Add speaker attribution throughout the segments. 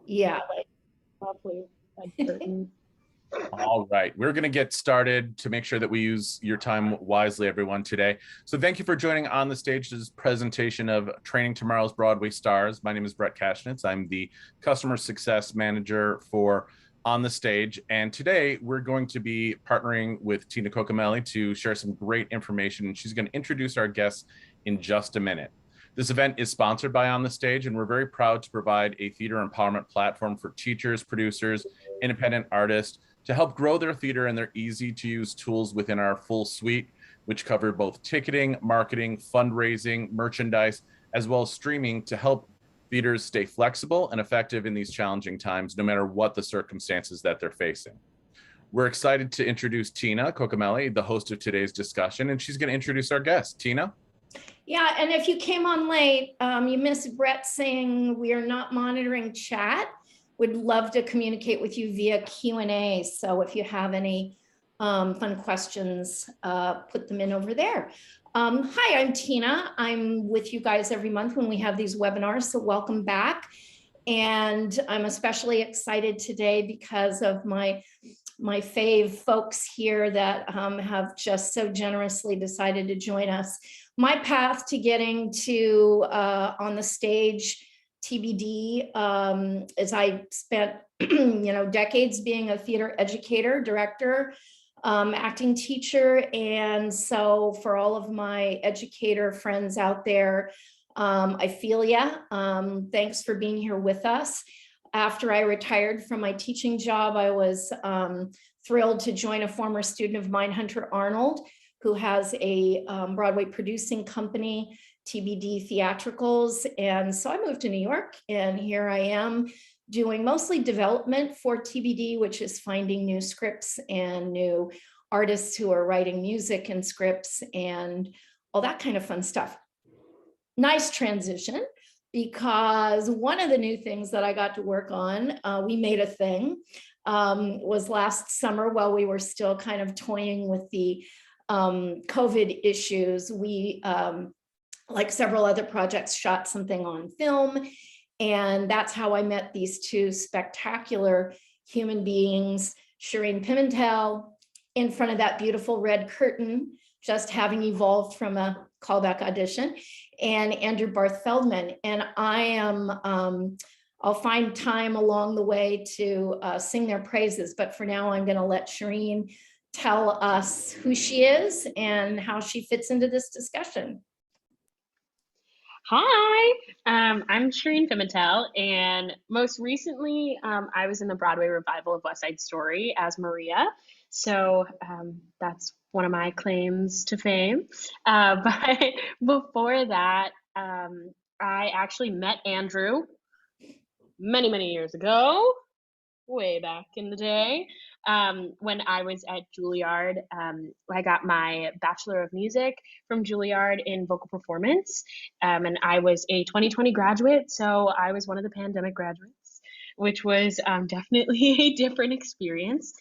Speaker 1: Yeah.
Speaker 2: Lovely red curtain.
Speaker 3: All right, we're going to get started to make sure that we use your time wisely, everyone, today. So thank you for joining On the Stage's presentation of Training Tomorrow's Broadway Stars. My name is Brett Kashnitz. I'm the Customer Success Manager for On the Stage. And today we're going to be partnering with Tina Cocomelli to share some great information. And she's going to introduce our guests in just a minute. This event is sponsored by On the Stage, and we're very proud to provide a theater empowerment platform for teachers, producers, independent artists, to help grow their theater and their easy-to-use tools within our full suite, which cover both ticketing, marketing, fundraising, merchandise, as well as streaming to help theaters stay flexible and effective in these challenging times, no matter what the circumstances that they're facing. We're excited to introduce Tina Cocomelli, the host of today's discussion, and she's going to introduce our guest. Tina?
Speaker 1: Yeah, and if you came on late, you missed Brett saying we are not monitoring chat. Would love to communicate with you via Q&A. So if you have any fun questions, put them in over there. Hi, I'm Tina. I'm with you guys every month when we have these webinars, so welcome back. And I'm especially excited today because of my fave folks here that have just so generously decided to join us. My path to getting to On the Stage TBD as I spent decades being a theater educator, director, acting teacher. And so for all of my educator friends out there, I feel ya. Thanks for being here with us. After I retired from my teaching job, I was thrilled to join a former student of mine, Hunter Arnold, who has a Broadway producing company, TBD Theatricals. And so I moved to New York, and here I am doing mostly development for TBD, which is finding new scripts and new artists who are writing music and scripts and all that kind of fun stuff. Nice transition, because one of the new things that I got to work on, we made a thing, was last summer while we were still kind of toying with the COVID issues. We, like several other projects, shot something on film. And that's how I met these two spectacular human beings, Shireen Pimentel, in front of that beautiful red curtain, just having evolved from a callback audition, and Andrew Barth Feldman. And I am, I'll find time along the way to sing their praises, but for now I'm gonna let Shireen tell us who she is and how she fits into this discussion.
Speaker 2: Hi, I'm Shireen Pimentel, and most recently I was in the Broadway revival of West Side Story as Maria. So that's one of my claims to fame. But before that, I actually met Andrew many, many years ago, way back in the day. When I was at Juilliard, I got my Bachelor of Music from Juilliard in vocal performance. And I was a 2020 graduate, so I was one of the pandemic graduates, which was definitely a different experience.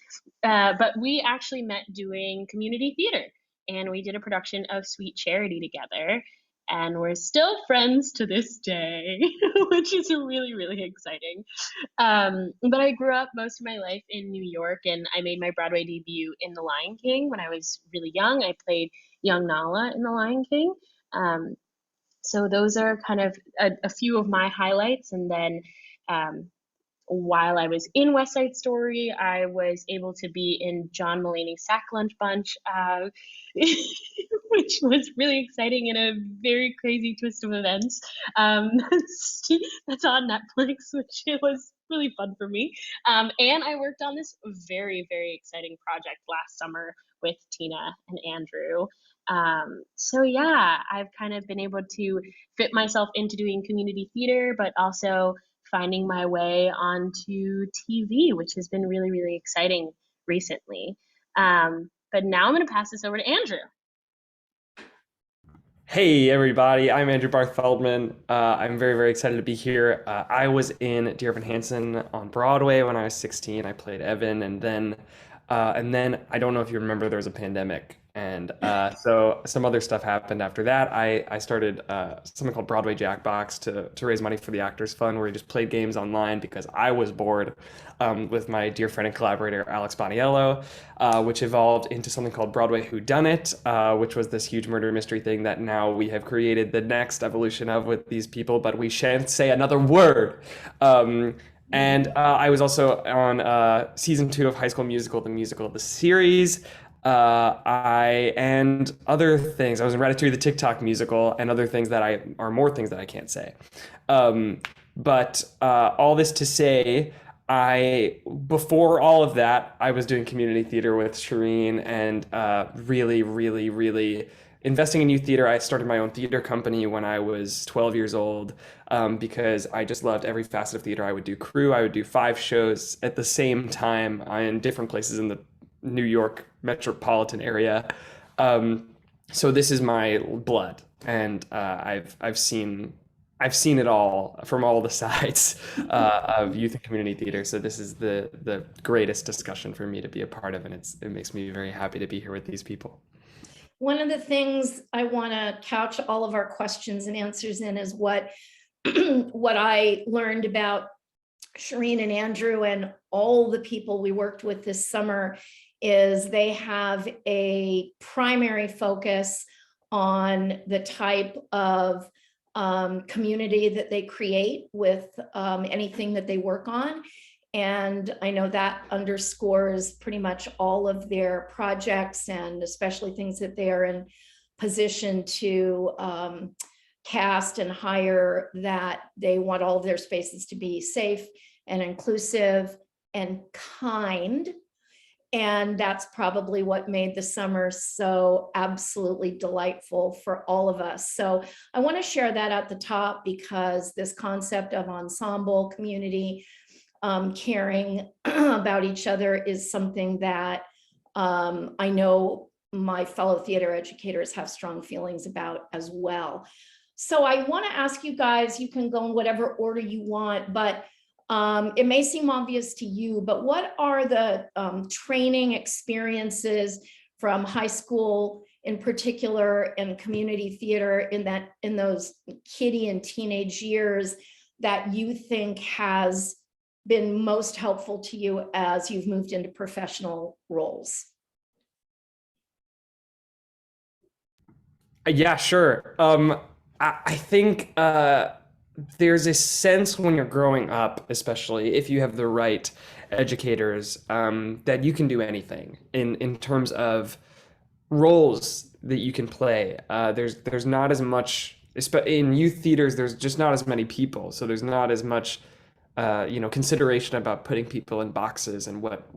Speaker 2: But we actually met doing community theater, and we did a production of Sweet Charity together. And we're still friends to this day, which is really, really exciting. But I grew up most of my life in New York, and I made my Broadway debut in The Lion King when I was really young. I played young Nala in The Lion King. So those are kind of a few of my highlights. And then while I was in West Side Story, I was able to be in John Mulaney's Sack Lunch Bunch, which was really exciting in a very crazy twist of events. That's on Netflix, which was really fun for me. And I worked on this very, very exciting project last summer with Tina and Andrew. So yeah, I've kind of been able to fit myself into doing community theater, but also finding my way onto TV, which has been really, really exciting recently. But now I'm going to pass this over to Andrew.
Speaker 4: Hey everybody, I'm Andrew Barth Feldman. I'm very, very excited to be here. I was in Dear Evan Hansen on Broadway when I was 16. I played Evan, and then I don't know if you remember, there was a pandemic, And so some other stuff happened after that. I started something called Broadway Jackbox to raise money for the Actors Fund, where we just played games online because I was bored, with my dear friend and collaborator Alex Boniello, which evolved into something called Broadway Whodunit, which was this huge murder mystery thing that now we have created the next evolution of with these people, but we shan't say another word. And I was also on season 2 of High School Musical, the musical, the series. And other things. I was in Ratatouille, the TikTok musical, and other things that are more things that I can't say. But all this to say, before all of that, I was doing community theater with Shireen and really, really, really investing in youth theater. I started my own theater company when I was 12 years old, because I just loved every facet of theater. I would do crew. I would do 5 shows at the same time in different places in the New York metropolitan area. So this is my blood, and I've seen it all from all the sides of youth and community theater. So this is the greatest discussion for me to be a part of, and it makes me very happy to be here with these people.
Speaker 1: One of the things I want to couch all of our questions and answers in is what I learned about Shireen and Andrew and all the people we worked with this summer is they have a primary focus on the type of community that they create with anything that they work on. And I know that underscores pretty much all of their projects, and especially things that they are in position to cast and hire, that they want all of their spaces to be safe and inclusive and kind. And that's probably what made the summer so absolutely delightful for all of us. So I want to share that at the top, because this concept of ensemble, community, caring about each other is something that I know my fellow theater educators have strong feelings about as well. So I want to ask you guys, you can go in whatever order you want, but it may seem obvious to you, but what are the training experiences from high school in particular and community theater in those kiddie and teenage years that you think has been most helpful to you as you've moved into professional roles?
Speaker 4: Yeah, sure. I think there's a sense when you're growing up, especially if you have the right educators, that you can do anything in terms of roles that you can play. There's not as much in youth theaters. There's just not as many people, so there's not as much consideration about putting people in boxes and what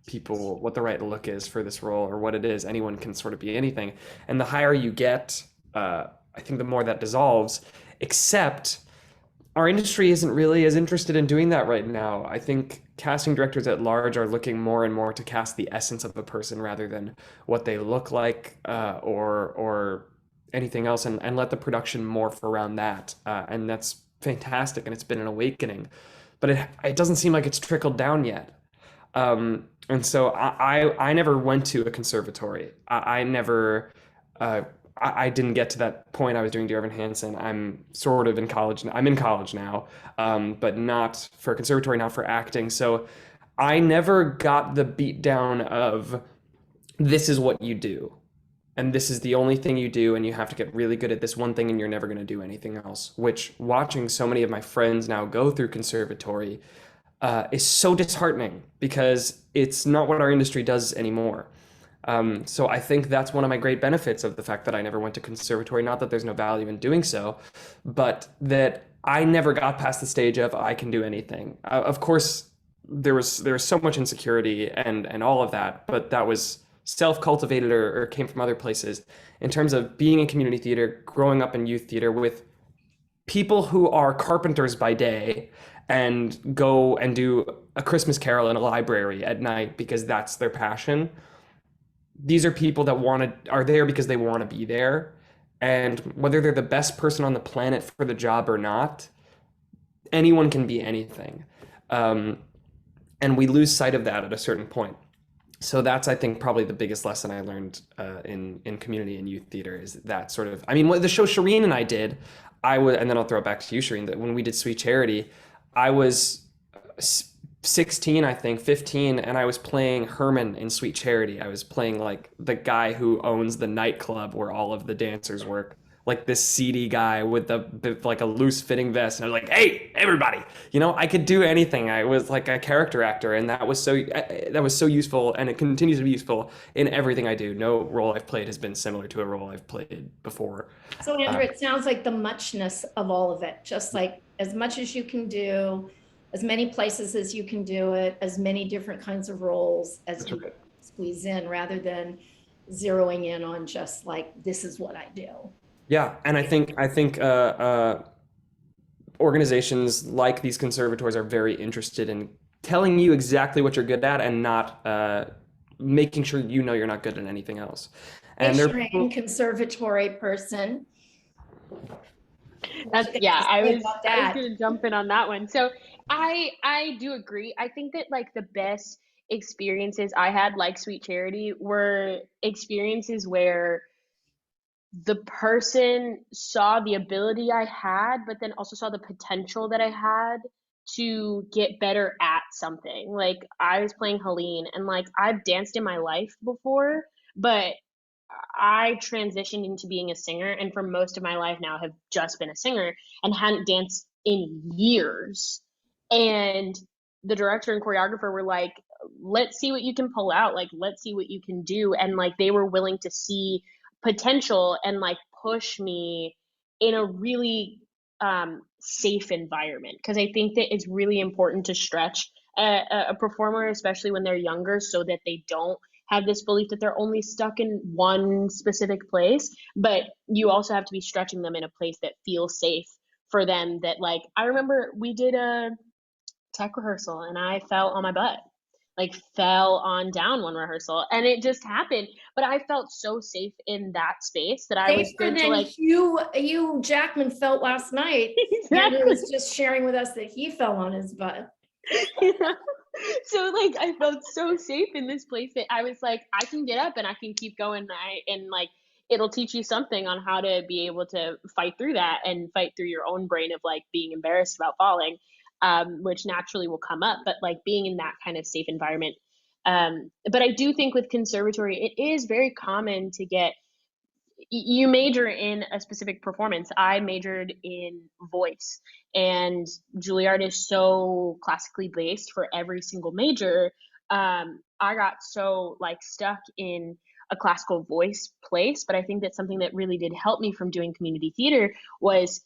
Speaker 4: the right look is for this role or what it is. Anyone can sort of be anything, and the higher you get, I think the more that dissolves. Except our industry isn't really as interested in doing that right now. I think casting directors at large are looking more and more to cast the essence of a person rather than what they look like, or anything else, and let the production morph around that. And that's fantastic, and it's been an awakening. But it doesn't seem like it's trickled down yet. And so I never went to a conservatory. I never... I didn't get to that point. I was doing Dear Evan Hansen. I'm sort of in college. I'm in college now, but not for conservatory, not for acting. So I never got the beat down of this is what you do. And this is the only thing you do. And you have to get really good at this one thing and you're never going to do anything else, which watching so many of my friends now go through conservatory is so disheartening because it's not what our industry does anymore. So I think that's one of my great benefits of the fact that I never went to conservatory. Not that there's no value in doing so, but that I never got past the stage of I can do anything. Of course, there was so much insecurity and all of that, but that was self-cultivated or came from other places. In terms of being in community theater, growing up in youth theater with people who are carpenters by day and go and do a Christmas Carol in a library at night because that's their passion. These are people that are there because they want to be there. And whether they're the best person on the planet for the job or not, anyone can be anything. And we lose sight of that at a certain point. So that's, I think, probably the biggest lesson I learned in community and youth theater is that sort of, I mean, the show Shireen and I did, and then I'll throw it back to you, Shireen, that when we did Sweet Charity, I was 16, I think, 15, and I was playing Herman in Sweet Charity. I was playing like the guy who owns the nightclub where all of the dancers work, like this seedy guy with the like a loose fitting vest, and I was like, "Hey, everybody!" You know, I could do anything. I was like a character actor, and that was so useful, and it continues to be useful in everything I do. No role I've played has been similar to a role I've played before.
Speaker 1: So Andrew, it sounds like the muchness of all of it, just like as much as you can do, as many places as you can do it, as many different kinds of roles as you
Speaker 4: right.
Speaker 1: squeeze in, rather than zeroing in on just like, this is what I do.
Speaker 4: Yeah, and I think organizations like these conservatories are very interested in telling you exactly what you're good at and not making sure you know you're not good at anything else. And
Speaker 1: Hey,
Speaker 4: they're
Speaker 1: Shireen, conservatory person.
Speaker 2: Yeah, I was
Speaker 1: that.
Speaker 2: gonna jump in on that one. So I do agree. I think that like the best experiences I had, like Sweet Charity, were experiences where the person saw the ability I had, but then also saw the potential that I had to get better at something. Like I was playing Helene, and like I've danced in my life before, but I transitioned into being a singer, and for most of my life now have just been a singer and hadn't danced in years. And the director and choreographer were like, let's see what you can pull out. Like, let's see what you can do. And like, they were willing to see potential and like push me in a really safe environment. Cause I think that it's really important to stretch a performer, especially when they're younger, so that they don't have this belief that they're only stuck in one specific place, but you also have to be stretching them in a place that feels safe for them. That like, I remember we did a tech rehearsal and I fell on my butt, like fell on down one rehearsal, and it just happened. But I felt so safe in that space that I was
Speaker 1: Safer
Speaker 2: good to
Speaker 1: than
Speaker 2: like
Speaker 1: Hugh Jackman felt last night. Andrew
Speaker 2: exactly.
Speaker 1: was just sharing with us that he fell on his butt.
Speaker 2: Yeah. So like I felt so safe in this place that I was like, I can get up and I can keep going. And like it'll teach you something on how to be able to fight through that and fight through your own brain of like being embarrassed about falling, which naturally will come up. But like being in that kind of safe environment. But I do think with conservatory, it is very common to get, you major in a specific performance. I majored in voice, and Juilliard is so classically based for every single major. I got so like stuck in a classical voice place, but I think that something that really did help me from doing community theater was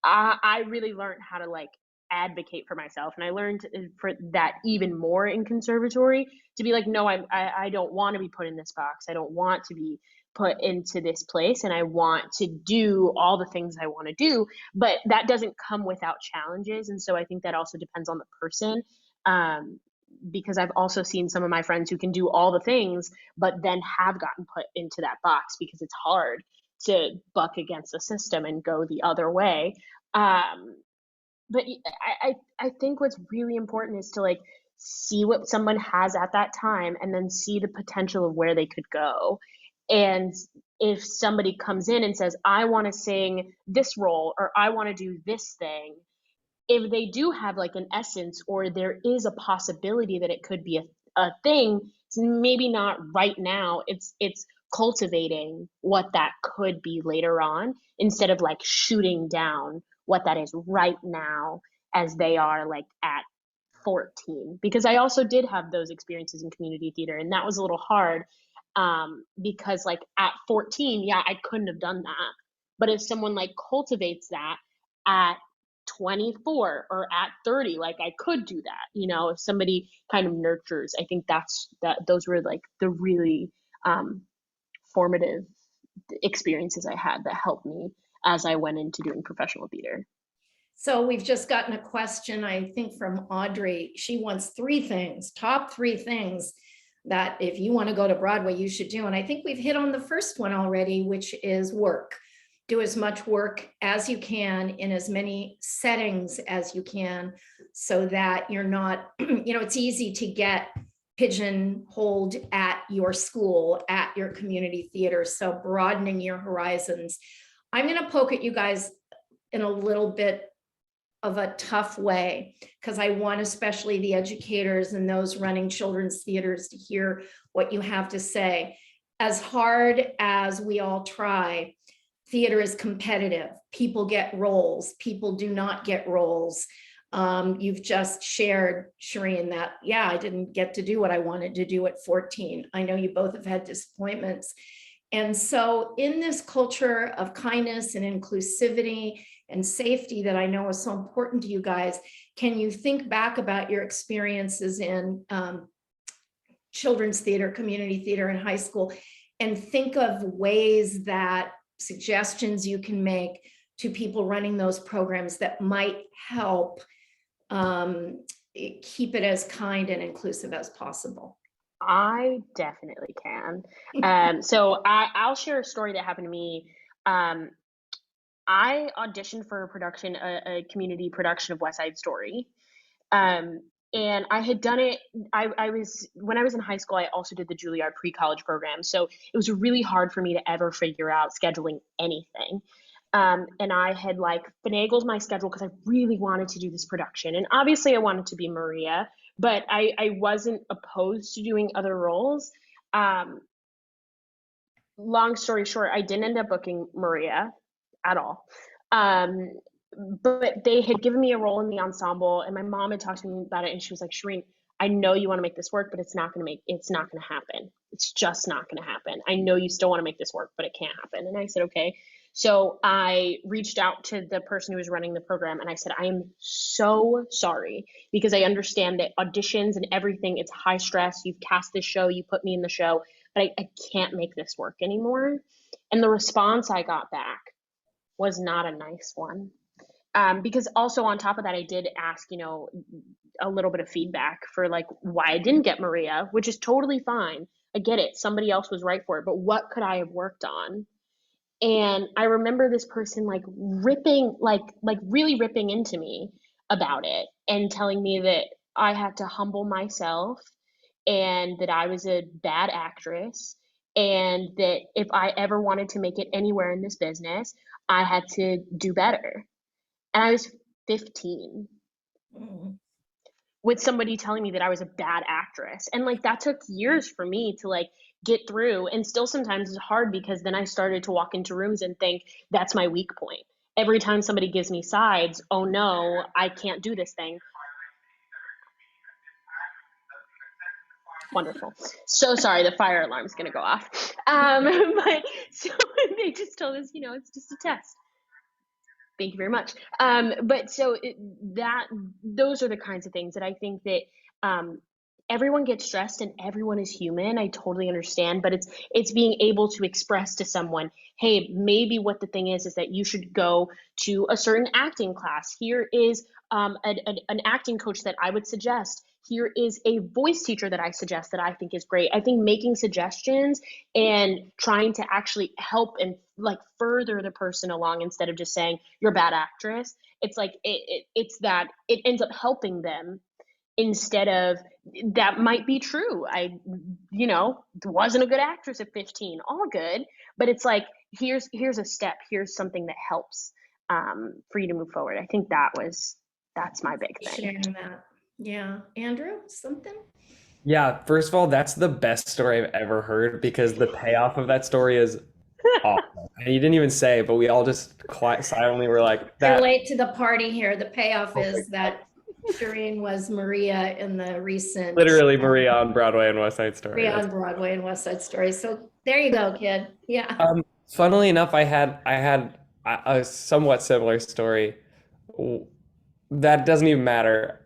Speaker 2: I really learned how to like advocate for myself, and I learned for that even more in conservatory, to be like, no, I don't want to be put in this box. I don't want to be put into this place, and I want to do all the things I want to do, but that doesn't come without challenges. And so I think that also depends on the person, because I've also seen some of my friends who can do all the things but then have gotten put into that box because it's hard to buck against the system and go the other way. But I think what's really important is to like see what someone has at that time and then see the potential of where they could go. And if somebody comes in and says, I want to sing this role or I want to do this thing, if they do have like an essence, or there is a possibility that it could be a thing, it's maybe not right now. It's cultivating what that could be later on, instead of like shooting down what that is right now as they are like at 14. Because I also did have those experiences in community theater, and that was a little hard, because like at 14, yeah, I couldn't have done that. But if someone like cultivates that at 24 or at 30, like I could do that, you know, if somebody kind of nurtures. I think those were like the really formative experiences I had that helped me as I went into doing professional theater.
Speaker 1: So we've just gotten a question, I think, from Audrey. She wants top three things that if you want to go to Broadway, you should do. And I think we've hit on the first one already, which is work. Do as much work as you can in as many settings as you can, so that you're not, you know, it's easy to get pigeonholed at your school, at your community theater. So broadening your horizons. I'm going to poke at you guys in a little bit of a tough way, because I want especially the educators and those running children's theaters to hear what you have to say. As hard as we all try, theater is competitive. People get roles. People do not get roles. You've just shared, Shireen, that, yeah, I didn't get to do what I wanted to do at 14. I know you both have had disappointments. And so in this culture of kindness and inclusivity and safety that I know is so important to you guys, can you think back about your experiences in children's theater, community theater in high school, and think of ways that suggestions you can make to people running those programs that might help keep it as kind and inclusive as possible?
Speaker 2: I definitely can. So I'll share a story that happened to me. I auditioned for a production, a community production of West Side Story. And I had done it. When I was in high school, I also did the Juilliard pre-college program. So it was really hard for me to ever figure out scheduling anything. And I had like finagled my schedule because I really wanted to do this production. And obviously I wanted to be Maria, but I wasn't opposed to doing other roles. Long story short, I didn't end up booking Maria at all. But they had given me a role in the ensemble, and my mom had talked to me about it, and she was like, Shireen, I know you want to make this work, but it's not going to happen. It's just not going to happen. I know you still want to make this work, but it can't happen. And I said, okay. So I reached out to the person who was running the program, and I said, I am so sorry, because I understand that auditions and everything, it's high stress. You've cast this show, you put me in the show, but I can't make this work anymore. And the response I got back was not a nice one. Because also on top of that, I did ask, a little bit of feedback for like why I didn't get Maria, which is totally fine. I get it. Somebody else was right for it, but what could I have worked on? And I remember this person like ripping, like really ripping into me about it and telling me that I had to humble myself and that I was a bad actress and that if I ever wanted to make it anywhere in this business, I had to do better. And I was 15 with somebody telling me that I was a bad actress. And like that took years for me to like get through. And still sometimes it's hard because then I started to walk into rooms and think that's my weak point. Every time somebody gives me sides, oh no, I can't do this thing. Wonderful. So sorry, the fire alarm is going to go off. But so they just told us, it's just a test. Thank you very much. But so those are the kinds of things that I think that everyone gets stressed and everyone is human. I totally understand, but it's being able to express to someone, hey, maybe what the thing is that you should go to a certain acting class. Here is an acting coach that I would suggest. Here is a voice teacher that I suggest that I think is great. I think making suggestions and trying to actually help and like further the person along instead of just saying you're a bad actress. It's like it's that it ends up helping them instead of that might be true. I wasn't a good actress at 15, all good, but it's like here's a step, here's something that helps for you to move forward. I think that's my big thing.
Speaker 1: Sharing that. Yeah. Andrew, something?
Speaker 4: Yeah, first of all, that's the best story I've ever heard because the payoff of that story is awful. And you didn't even say, but we all just quite silently were like,
Speaker 1: They're late to the party here. The payoff is that Shireen was Maria in the recent.
Speaker 4: Literally Maria on Broadway and West Side Story.
Speaker 1: Maria on Broadway and West Side Story. So there you go, kid. Yeah.
Speaker 4: Funnily enough, I had a somewhat similar story. That doesn't even matter.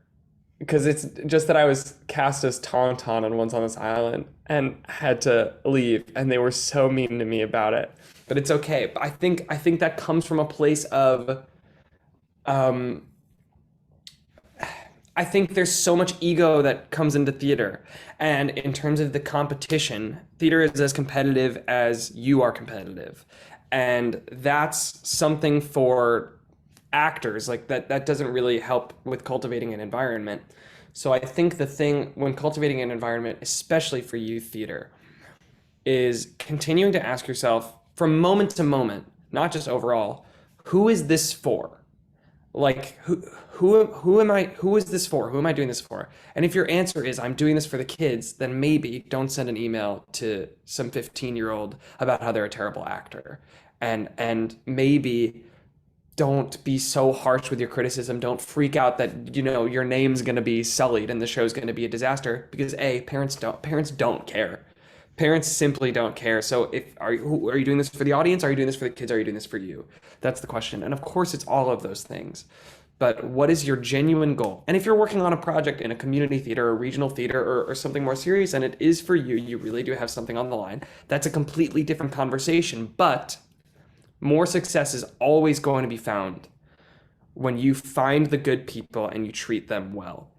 Speaker 4: Because it's just that I was cast as Tauntaun on Once on This Island and had to leave, and they were so mean to me about it. But it's okay. But I think that comes from a place of, I think there's so much ego that comes into theater, and in terms of the competition, theater is as competitive as you are competitive, and that's something for actors like that doesn't really help with cultivating an environment. So I think the thing when cultivating an environment, especially for youth theater, is continuing to ask yourself from moment to moment, not just overall, who is this for? Like who am I, who is this for? Who am I doing this for? And if your answer is I'm doing this for the kids, then maybe don't send an email to some 15-year-old about how they're a terrible actor. And maybe don't be so harsh with your criticism. Don't freak out that, your name's going to be sullied and the show's going to be a disaster, because parents don't care. Parents simply don't care. So are you doing this for the audience? Are you doing this for the kids? Are you doing this for you? That's the question. And of course it's all of those things. But what is your genuine goal? And if you're working on a project in a community theater or regional theater or something more serious, and it is for you, you really do have something on the line, that's a completely different conversation. But more success is always going to be found when you find the good people and you treat them well.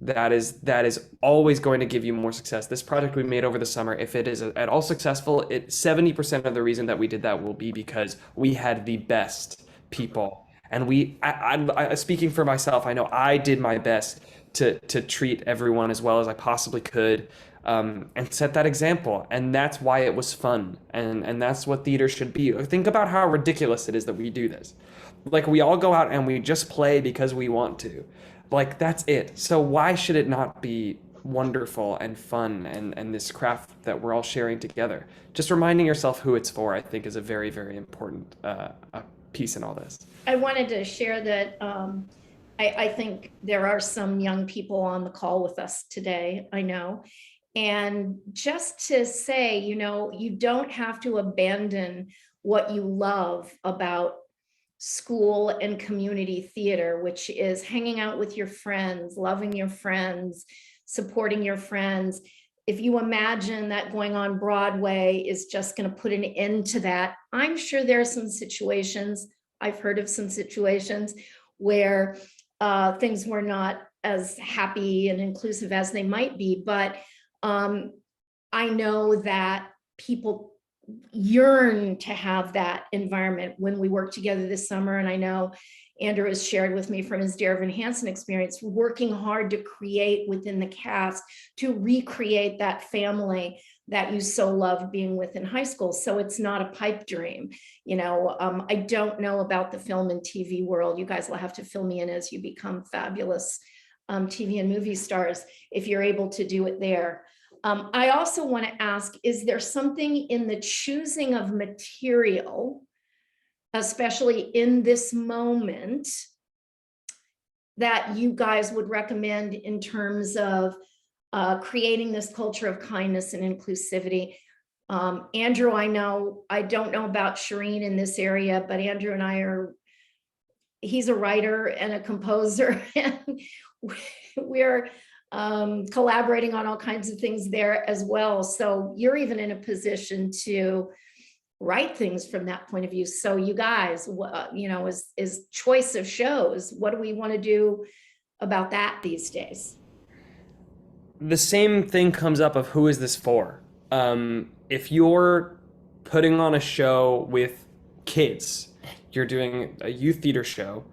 Speaker 4: That is always going to give you more success. This project we made over the summer, if it is at all successful, 70% of the reason that we did that will be because we had the best people. And I speaking for myself, I know I did my best to treat everyone as well as I possibly could, and set that example. And that's why it was fun. And that's what theater should be. Think about how ridiculous it is that we do this. Like, we all go out and we just play because we want to. Like, that's it. So why should it not be wonderful and fun and this craft that we're all sharing together? Just reminding yourself who it's for, I think, is a very, very important piece in all this.
Speaker 1: I wanted to share that I think there are some young people on the call with us today, I know. And just to say, you don't have to abandon what you love about school and community theater, which is hanging out with your friends, loving your friends, supporting your friends. If you imagine that going on Broadway is just going to put an end to that, I'm sure there are some situations, I've heard of some situations where things were not as happy and inclusive as they might be, but I know that people yearn to have that environment. When we worked together this summer, and I know Andrew has shared with me from his Dear Hansen experience, working hard to create within the cast, to recreate that family that you so loved being with in high school. So it's not a pipe dream. I don't know about the film and TV world. You guys will have to fill me in as you become fabulous TV and movie stars, if you're able to do it there. I also want to ask, is there something in the choosing of material, especially in this moment, that you guys would recommend in terms of creating this culture of kindness and inclusivity? Andrew, I don't know about Shireen in this area, but Andrew and he's a writer and a composer, and we're collaborating on all kinds of things there as well. So you're even in a position to write things from that point of view. So you guys, is choice of shows, what do we want to do about that these days?
Speaker 4: The same thing comes up of who is this for? If you're putting on a show with kids, you're doing a youth theater show,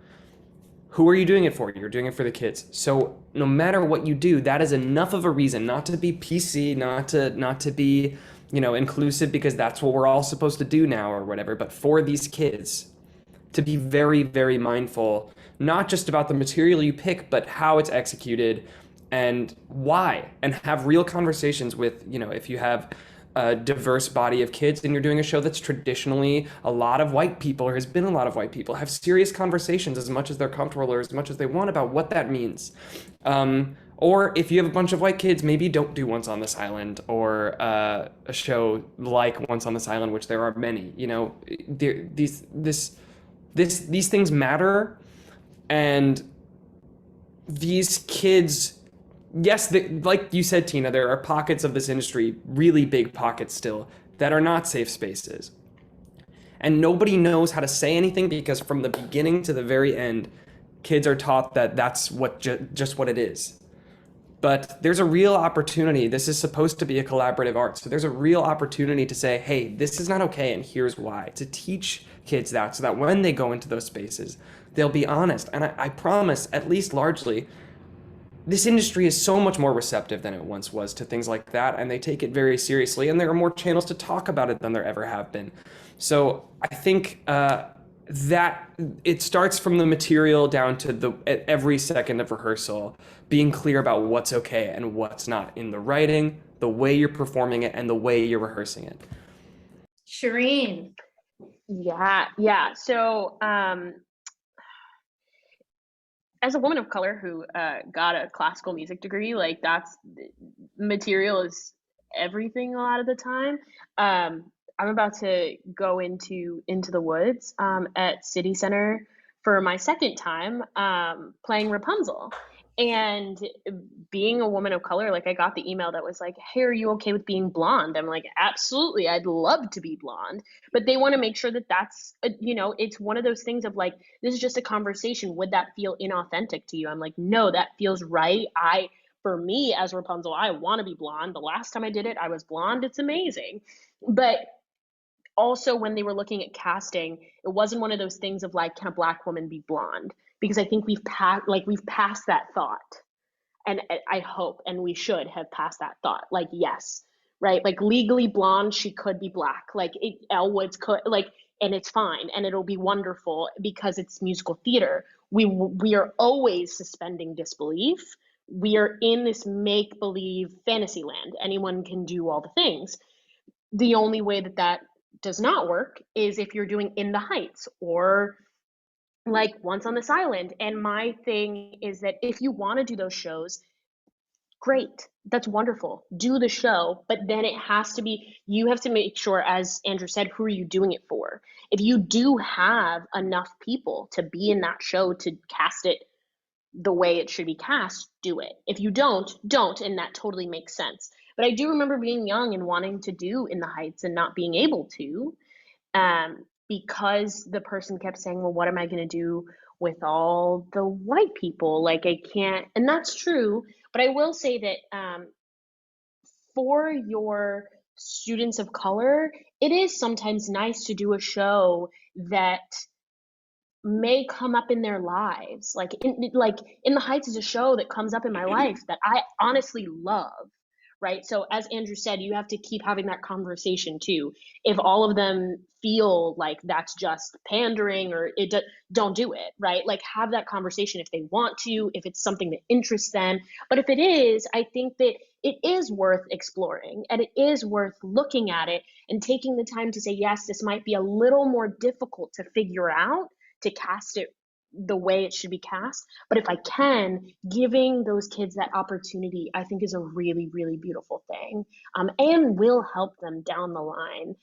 Speaker 4: who are you doing it for? You're doing it for the kids. So no matter what you do, that is enough of a reason not to be PC, not to be, inclusive, because that's what we're all supposed to do now or whatever, but for these kids to be very, very mindful, not just about the material you pick, but how it's executed and why, and have real conversations with, if you have a diverse body of kids and you're doing a show that's traditionally a lot of white people, or has been a lot of white people, have serious conversations as much as they're comfortable or as much as they want about what that means. Or if you have a bunch of white kids, maybe don't do Once on This Island, or a show like Once on This Island, which there are many. These things matter, and these kids. Yes, like you said, Tina, there are pockets of this industry, really big pockets still, that are not safe spaces. And nobody knows how to say anything, because from the beginning to the very end, kids are taught that that's just what it is. But there's a real opportunity. This is supposed to be a collaborative art. So there's a real opportunity to say, hey, this is not okay, and here's why. To teach kids that, so that when they go into those spaces, they'll be honest. And I promise, at least largely, this industry is so much more receptive than it once was to things like that, and they take it very seriously, and there are more channels to talk about it than there ever have been. So I think that it starts from the material down to at every second of rehearsal, being clear about what's okay and what's not in the writing, the way you're performing it, and the way you're rehearsing it.
Speaker 1: Shireen.
Speaker 2: Yeah. So, as a woman of color who got a classical music degree, like that's material is everything a lot of the time. I'm about to go into the woods at City Center for my second time playing Rapunzel. And being a woman of color, like I got the email that was like, hey, are you okay with being blonde? I'm like, absolutely, I'd love to be blonde. But they want to make sure that that's, it's one of those things of like, this is just a conversation. Would that feel inauthentic to you? I'm like, no, that feels right. For me as Rapunzel, I want to be blonde. The last time I did it, I was blonde. It's amazing. But also when they were looking at casting, it wasn't one of those things of like, can a Black woman be blonde? Because I think we've passed that thought. And I hope, and we should have passed that thought. Like, yes, right? Like legally blonde, she could be Black. Like Elle Woods could, like, and it's fine. And it'll be wonderful because it's musical theater. We are always suspending disbelief. We are in this make-believe fantasy land. Anyone can do all the things. The only way that does not work is if you're doing In the Heights or like Once on This Island. And my thing is that if you want to do those shows, great, that's wonderful, do the show, but then you have to make sure, as Andrew said, who are you doing it for? If you do have enough people to be in that show to cast it the way it should be cast, do it. If you don't, and that totally makes sense. But I do remember being young and wanting to do In the Heights and not being able to, because the person kept saying, well, what am I going to do with all the white people? Like, I can't. And that's true. But I will say that for your students of color, it is sometimes nice to do a show that may come up in their lives. Like In the Heights is a show that comes up in my life that I honestly love. Right. So as Andrew said, you have to keep having that conversation too. If all of them feel like that's just pandering or don't do it. Right. Like have that conversation if they want to, if it's something that interests them. But if it is, I think that it is worth exploring and it is worth looking at it and taking the time to say, yes, this might be a little more difficult to figure out, to cast it the way it should be cast. But if I can, giving those kids that opportunity, I think is a really, really beautiful thing, and will help them down the line,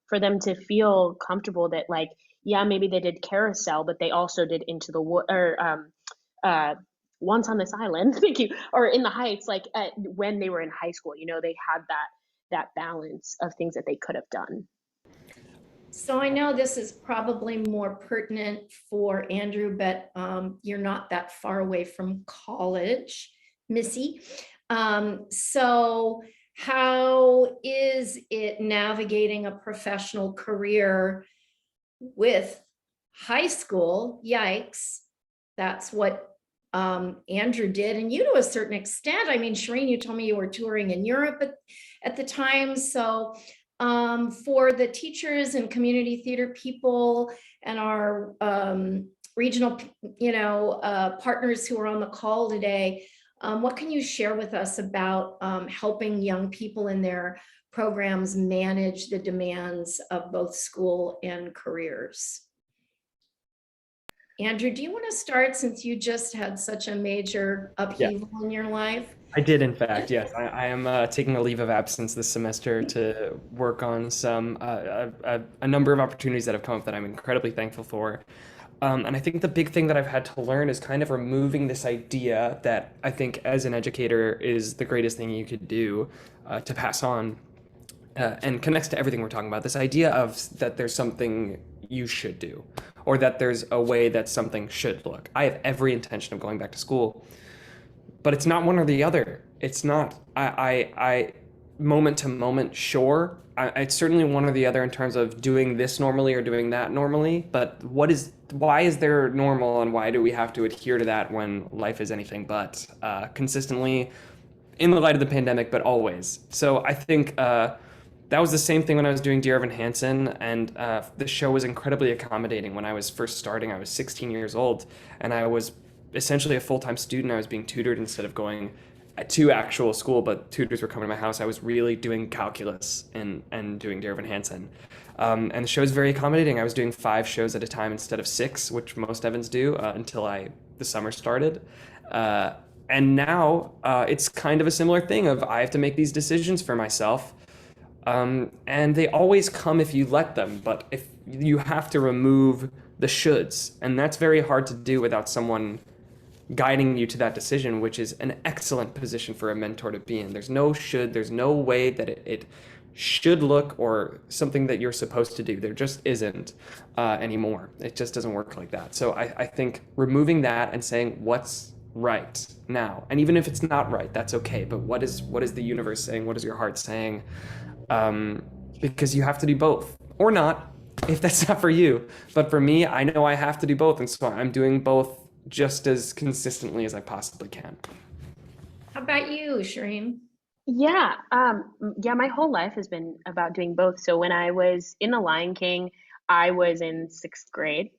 Speaker 2: for them to feel comfortable that like, yeah, maybe they did Carousel, but they also did Into the Wood or Once on This Island, thank you, or In the Heights, like when they were in high school, they had that balance of things that they could have done.
Speaker 1: So I know this is probably more pertinent for Andrew, but you're not that far away from college, Missy. So how is it navigating a professional career with high school? Yikes, that's what Andrew did, and you to a certain extent. I mean, Shireen, you told me you were touring in Europe at the time. So for the teachers and community theater people and our regional, partners who are on the call today, what can you share with us about helping young people in their programs manage the demands of both school and careers? Andrew, do you want to start since you just had such a major upheaval in your life?
Speaker 4: I did, in fact, yes. I am taking a leave of absence this semester to work on a number of opportunities that have come up that I'm incredibly thankful for. And I think the big thing that I've had to learn is kind of removing this idea that I think as an educator is the greatest thing you could do to pass on, and connects to everything we're talking about. This idea of that there's something you should do, or that there's a way that something should look. I have every intention of going back to school, but it's not one or the other. It's not. moment to moment, sure. It's certainly one or the other in terms of doing this normally or doing that normally. But why is there normal, and why do we have to adhere to that when life is anything but consistently in the light of the pandemic, but always? So I think that was the same thing when I was doing Dear Evan Hansen, and the show was incredibly accommodating. When I was first starting, I was 16 years old, and I was essentially a full-time student. I was being tutored instead of going to actual school, but tutors were coming to my house. I was really doing calculus and doing Dear Evan Hansen. And the show is very accommodating. I was doing 5 shows at a time instead of 6, which most Evans do, until the summer started. And now it's kind of a similar thing of I have to make these decisions for myself. And they always come if you let them, but if you have to remove the shoulds, and that's very hard to do without someone guiding you to that decision, which is an excellent position for a mentor to be in. There's no should, there's no way that it should look or something that you're supposed to do. There just isn't anymore. It just doesn't work like that. So I think removing that and saying what's right now, and even if it's not right, that's okay. But what is the universe saying? What is your heart saying? Because you have to do both, or not, if that's not for you. But for me, I know I have to do both, and so I'm doing both just as consistently as I possibly can.
Speaker 1: How about you, Shireen?
Speaker 2: Yeah, my whole life has been about doing both. So when I was in The Lion King, I was in 6th grade,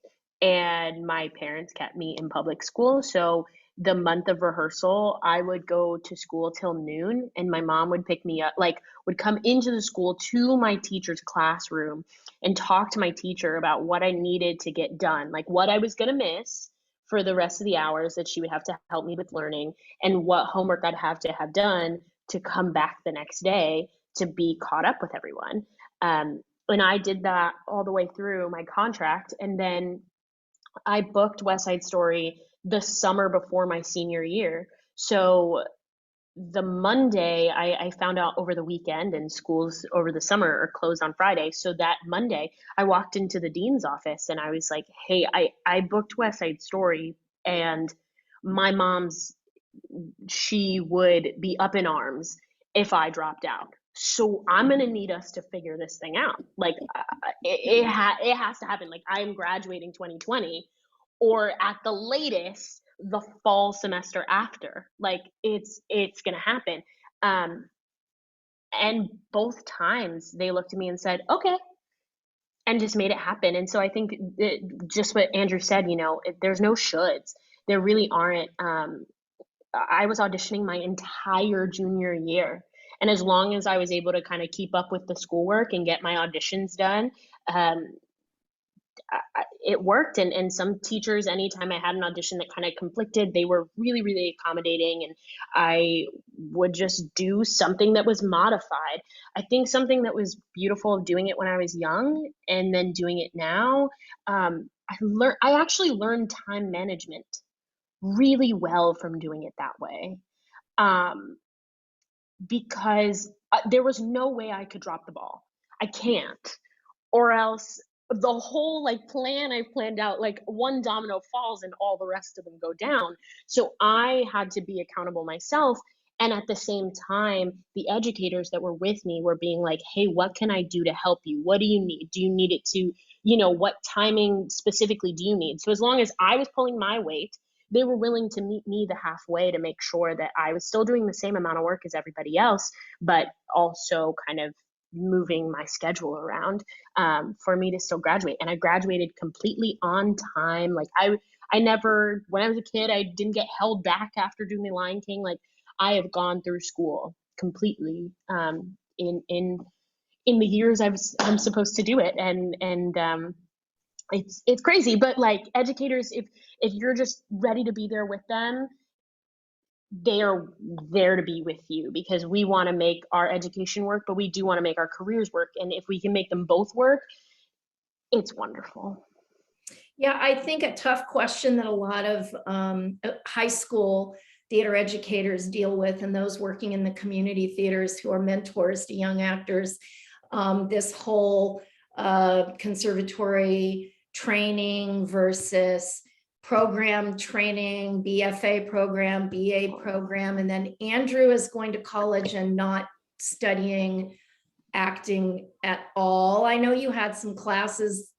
Speaker 2: and my parents kept me in public school. So the month of rehearsal, I would go to school till noon, and my mom would pick me up, like would come into the school to my teacher's classroom and talk to my teacher about what I needed to get done, like what I was going to miss for the rest of the hours that she would have to help me with learning, and what homework I'd have to have done to come back the next day to be caught up with everyone. And I did that all the way through my contract. And then I booked West Side Story the summer before my senior year. So the Monday, I found out over the weekend, and schools over the summer are closed on Friday. So that Monday, I walked into the dean's office and I was like, hey, I booked West Side Story, and my she would be up in arms if I dropped out. So I'm going to need us to figure this thing out. Like it has to happen. Like I'm graduating 2020, or at the latest the fall semester after. Like it's going to happen. And both times they looked at me and said, okay, and just made it happen. And so I think just what Andrew said, there's no shoulds. There really aren't. I was auditioning my entire junior year. And as long as I was able to kind of keep up with the schoolwork and get my auditions done, it worked. And some teachers, anytime I had an audition that kind of conflicted, they were really, really accommodating. And I would just do something that was modified. I think something that was beautiful of doing it when I was young and then doing it now, I actually learned time management really well from doing it that way, because there was no way I could drop the ball. I can't, or else the whole plan I planned out, one domino falls and all the rest of them go down. So I had to be accountable myself. And at the same time, the educators that were with me were being like, hey, what can I do to help you? What do you need? Do you need it to, what timing specifically do you need? So as long as I was pulling my weight, they were willing to meet me the halfway to make sure that I was still doing the same amount of work as everybody else, but also kind of moving my schedule around for me to still graduate. And I graduated completely on time. I never, when I was a kid, I didn't get held back after doing The Lion King. I have gone through school completely in the years I'm supposed to do it. And it's crazy, but educators, if you're just ready to be there with them, they are there to be with you, because we want to make our education work, but we do want to make our careers work. And if we can make them both work, it's wonderful.
Speaker 1: Yeah, I think a tough question that a lot of high school theater educators deal with, and those working in the community theaters who are mentors to young actors, this whole conservatory training versus program training, BFA program, BA program, and then Andrew is going to college and not studying acting at all. I know you had some classes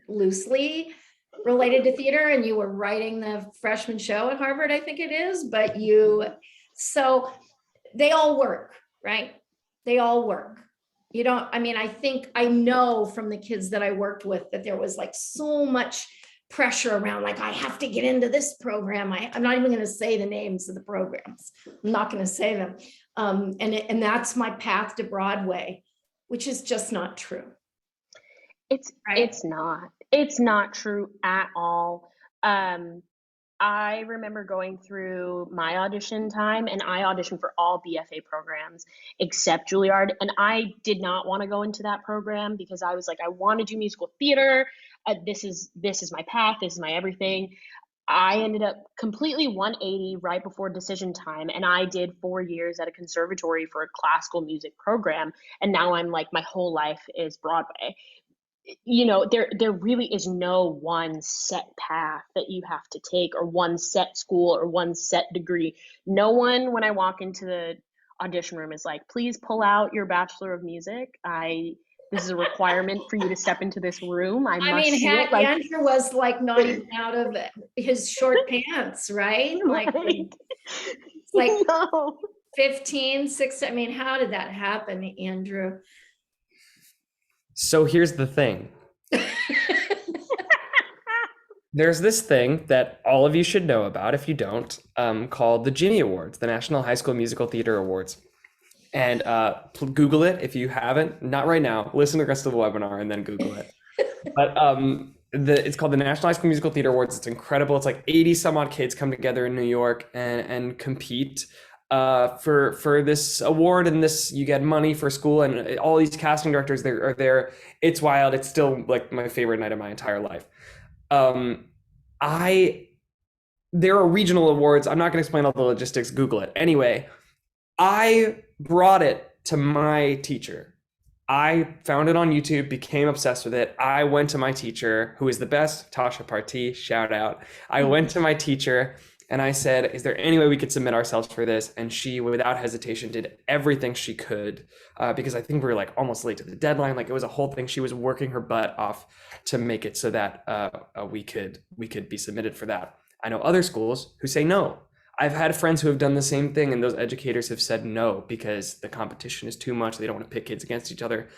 Speaker 1: loosely related to theater and you were writing the freshman show at Harvard, I think it is, but so they all work, right? They all work. You don't, I mean, I know from the kids that I worked with that there was like so much pressure around, like, I have to get into this program. I'm not even going to say the names of the programs. I'm not going to say them. And that's my path to Broadway, which is just not true.
Speaker 2: It's not true at all. I remember going through my audition time, and I auditioned for all BFA programs except Juilliard, and I did not want to go into that program because I was like, I want to do musical theater. This is my path. This is my everything. I ended up completely 180 right before decision time, and I did 4 years at a conservatory for a classical music program, and now I'm like, my whole life is Broadway. You know, there really is no one set path that you have to take, or one set school, or one set degree. No one, when I walk into the audition room, is like, please pull out your Bachelor of Music. This is a requirement for you to step into this room. I must see it. Like,
Speaker 1: Andrew was like not even out of his short pants, right? Like,
Speaker 2: right.
Speaker 1: it's like
Speaker 2: No.
Speaker 1: 15, 16. I mean, how did that happen, Andrew?
Speaker 4: So here's the thing. There's this thing that all of you should know about if you don't, called the Jimmy Awards, the National High School Musical Theater Awards. And Google it if you haven't. Not right now. Listen to the rest of the webinar and then Google it. But it's called the National High School Musical Theater Awards. It's incredible. It's like 80 some odd kids come together in New York and compete for this award, and you get money for school, and all these casting directors are there. It's wild. It's still like my favorite night of my entire life. There are regional awards. I'm not going to explain all the logistics. Google it. Anyway, I brought it to my teacher. I found it on YouTube, became obsessed with it. I went to my teacher, who is the best, Tasha Partee, shout out. I went to my teacher and I said, is there any way we could submit ourselves for this? And she, without hesitation, did everything she could, because I think we were like almost late to the deadline. Like, it was a whole thing. She was working her butt off to make it so that we could be submitted for that. I know other schools who say no. I've had friends who have done the same thing, and those educators have said no because the competition is too much. They don't want to pit kids against each other.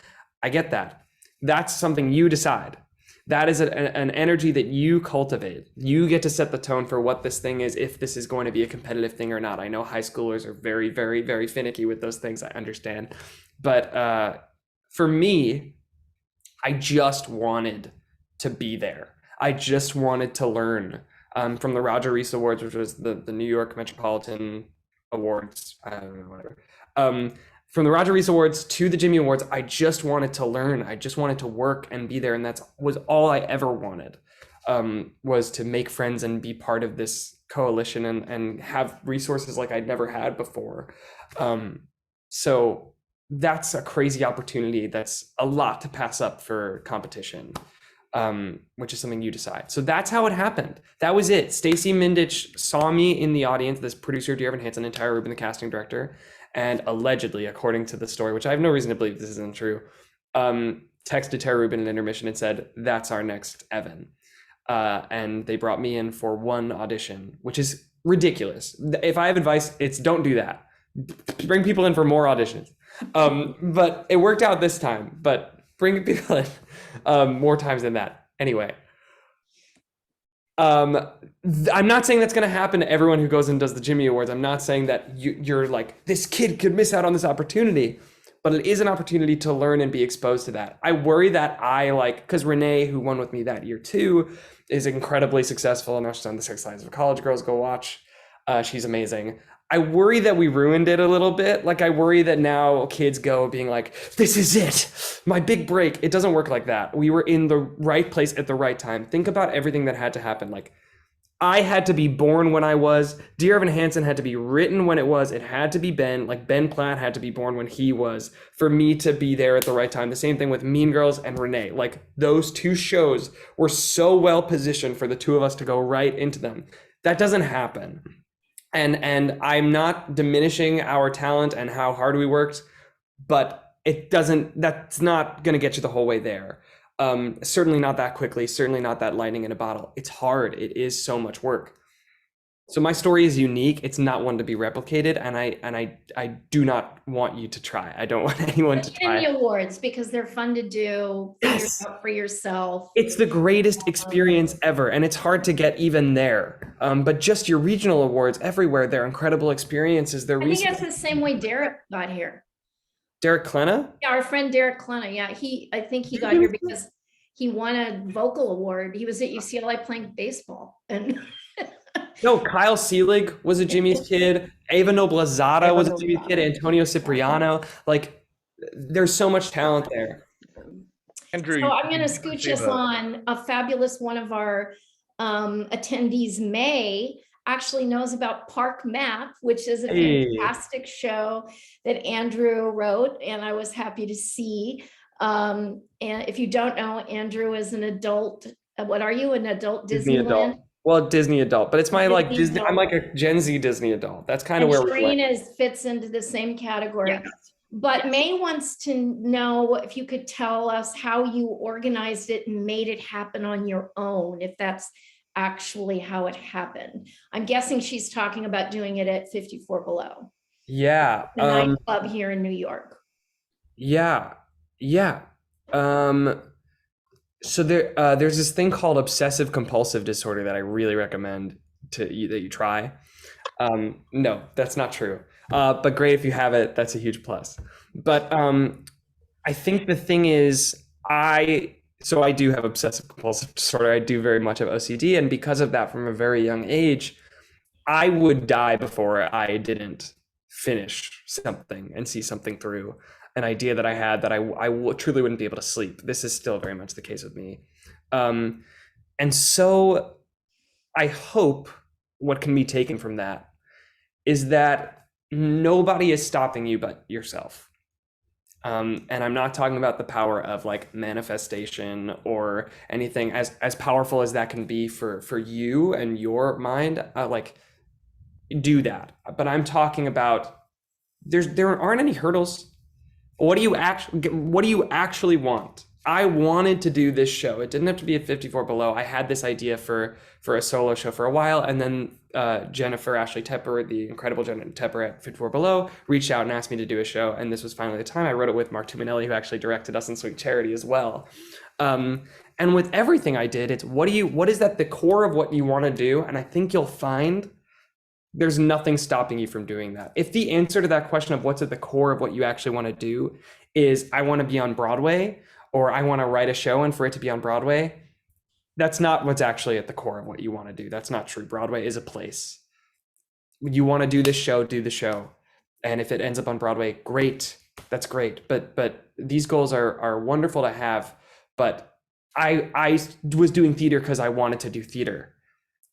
Speaker 4: I get that. That's something you decide. That is an energy that you cultivate. You get to set the tone for what this thing is, if this is going to be a competitive thing or not. I know high schoolers are very, very, very finicky with those things. I understand. But for me, I just wanted to be there. I just wanted to learn. From the Roger Rees Awards, which was the New York Metropolitan Awards, I don't know, whatever. From the Roger Rees Awards to the Jimmy Awards, I just wanted to learn. I just wanted to work and be there. And that was all I ever wanted, was to make friends and be part of this coalition and have resources like I'd never had before. So that's a crazy opportunity. That's a lot to pass up for competition. Which is something you decide. So that's how it happened. That was it. Stacy Mindich saw me in the audience, this producer, Dear Evan Hansen, and Tyra Rubin, the casting director, and allegedly, according to the story, which I have no reason to believe this isn't true, texted Tyra Rubin in intermission and said, that's our next Evan. And they brought me in for one audition, which is ridiculous. If I have advice, it's don't do that. Bring people in for more auditions. But it worked out this time, but bring people in more times than that. Anyway, I'm not saying that's going to happen to everyone who goes and does the Jimmy Awards. I'm not saying that you're like, this kid could miss out on this opportunity, but it is an opportunity to learn and be exposed to that. I worry that because Renee, who won with me that year too, is incredibly successful. And now she's on the 6 Lives of College Girls. Go watch. She's amazing. I worry that we ruined it a little bit. Like, I worry that now kids go being like, this is it, my big break. It doesn't work like that. We were in the right place at the right time. Think about everything that had to happen. Like, I had to be born when I was. Dear Evan Hansen had to be written when it was. It had to be Ben. Like, Ben Platt had to be born when he was for me to be there at the right time. The same thing with Mean Girls and Renee. Like, those two shows were so well positioned for the two of us to go right into them. That doesn't happen. And I'm not diminishing our talent and how hard we worked. but that's not going to get you the whole way there. Certainly not that quickly, certainly not that lightning in a bottle. It's hard. It is so much work. So my story is unique. It's not one to be replicated, and I do not want you to try. I don't want anyone to try.
Speaker 1: Emmy awards, because they're fun to do. Figure it out for yourself.
Speaker 4: It's the greatest experience ever, and it's hard to get even there. But just your regional awards everywhere, they're incredible experiences.
Speaker 1: I think that's the same way Derek got here.
Speaker 4: Derek Klena?
Speaker 1: Yeah, our friend Derek Klena. Yeah, I think he got here because he won a vocal award. He was at UCLA playing baseball, and
Speaker 4: no, Kyle Seelig was a Jimmy's kid. Ava Noblezada was a Jimmy's kid. Antonio Cipriano. Like, there's so much talent there.
Speaker 3: Andrew,
Speaker 1: so I'm going to scooch us on. A fabulous one of our attendees, May, actually knows about Park Map, which is a fantastic show that Andrew wrote, and I was happy to see. And if you don't know, Andrew is an adult. What are you? An adult
Speaker 4: Disney
Speaker 1: Disneyland?
Speaker 4: adult. Well, Disney adult, but it's my like
Speaker 1: Disney
Speaker 4: Disney.
Speaker 1: adult.
Speaker 4: I'm like a Gen Z Disney adult. That's kind of
Speaker 1: And
Speaker 4: where we're going.
Speaker 1: Shreen fits into the same category.
Speaker 2: Yes.
Speaker 1: But May wants to know if you could tell us how you organized it and made it happen on your own, if that's actually how it happened. I'm guessing she's talking about doing it at 54 Below,
Speaker 4: Yeah.
Speaker 1: the nightclub here in New York.
Speaker 4: Yeah. So there's this thing called obsessive compulsive disorder that I really recommend that you try. No, that's not true. But great if you have it. That's a huge plus. But I think the thing is, I do have obsessive compulsive disorder. I do very much have OCD, and because of that, from a very young age, I would die before I didn't finish something and see something through. An idea that I had that I truly wouldn't be able to sleep. This is still very much the case with me. And so I hope what can be taken from that is that nobody is stopping you but yourself. And I'm not talking about the power of like manifestation or anything as powerful as that can be for you and your mind, like do that. But I'm talking about there aren't any hurdles. What do you actually want? I wanted to do this show. It didn't have to be at 54 Below. I had this idea for a solo show for a while, and then Jennifer Ashley Tepper, the incredible Jennifer Tepper at 54 Below, reached out and asked me to do a show, and this was finally the time. I wrote it with Mark Tuminelli, who actually directed us in Sweet Charity as well. And with everything I did, it's what is at the core of what you want to do, and I think you'll find there's nothing stopping you from doing that. If the answer to that question of what's at the core of what you actually want to do is I want to be on Broadway, or I want to write a show and for it to be on Broadway, that's not what's actually at the core of what you want to do. That's not true. Broadway is a place. You want to do this show, do the show. And if it ends up on Broadway, great. That's great. But these goals are wonderful to have. But I was doing theater because I wanted to do theater.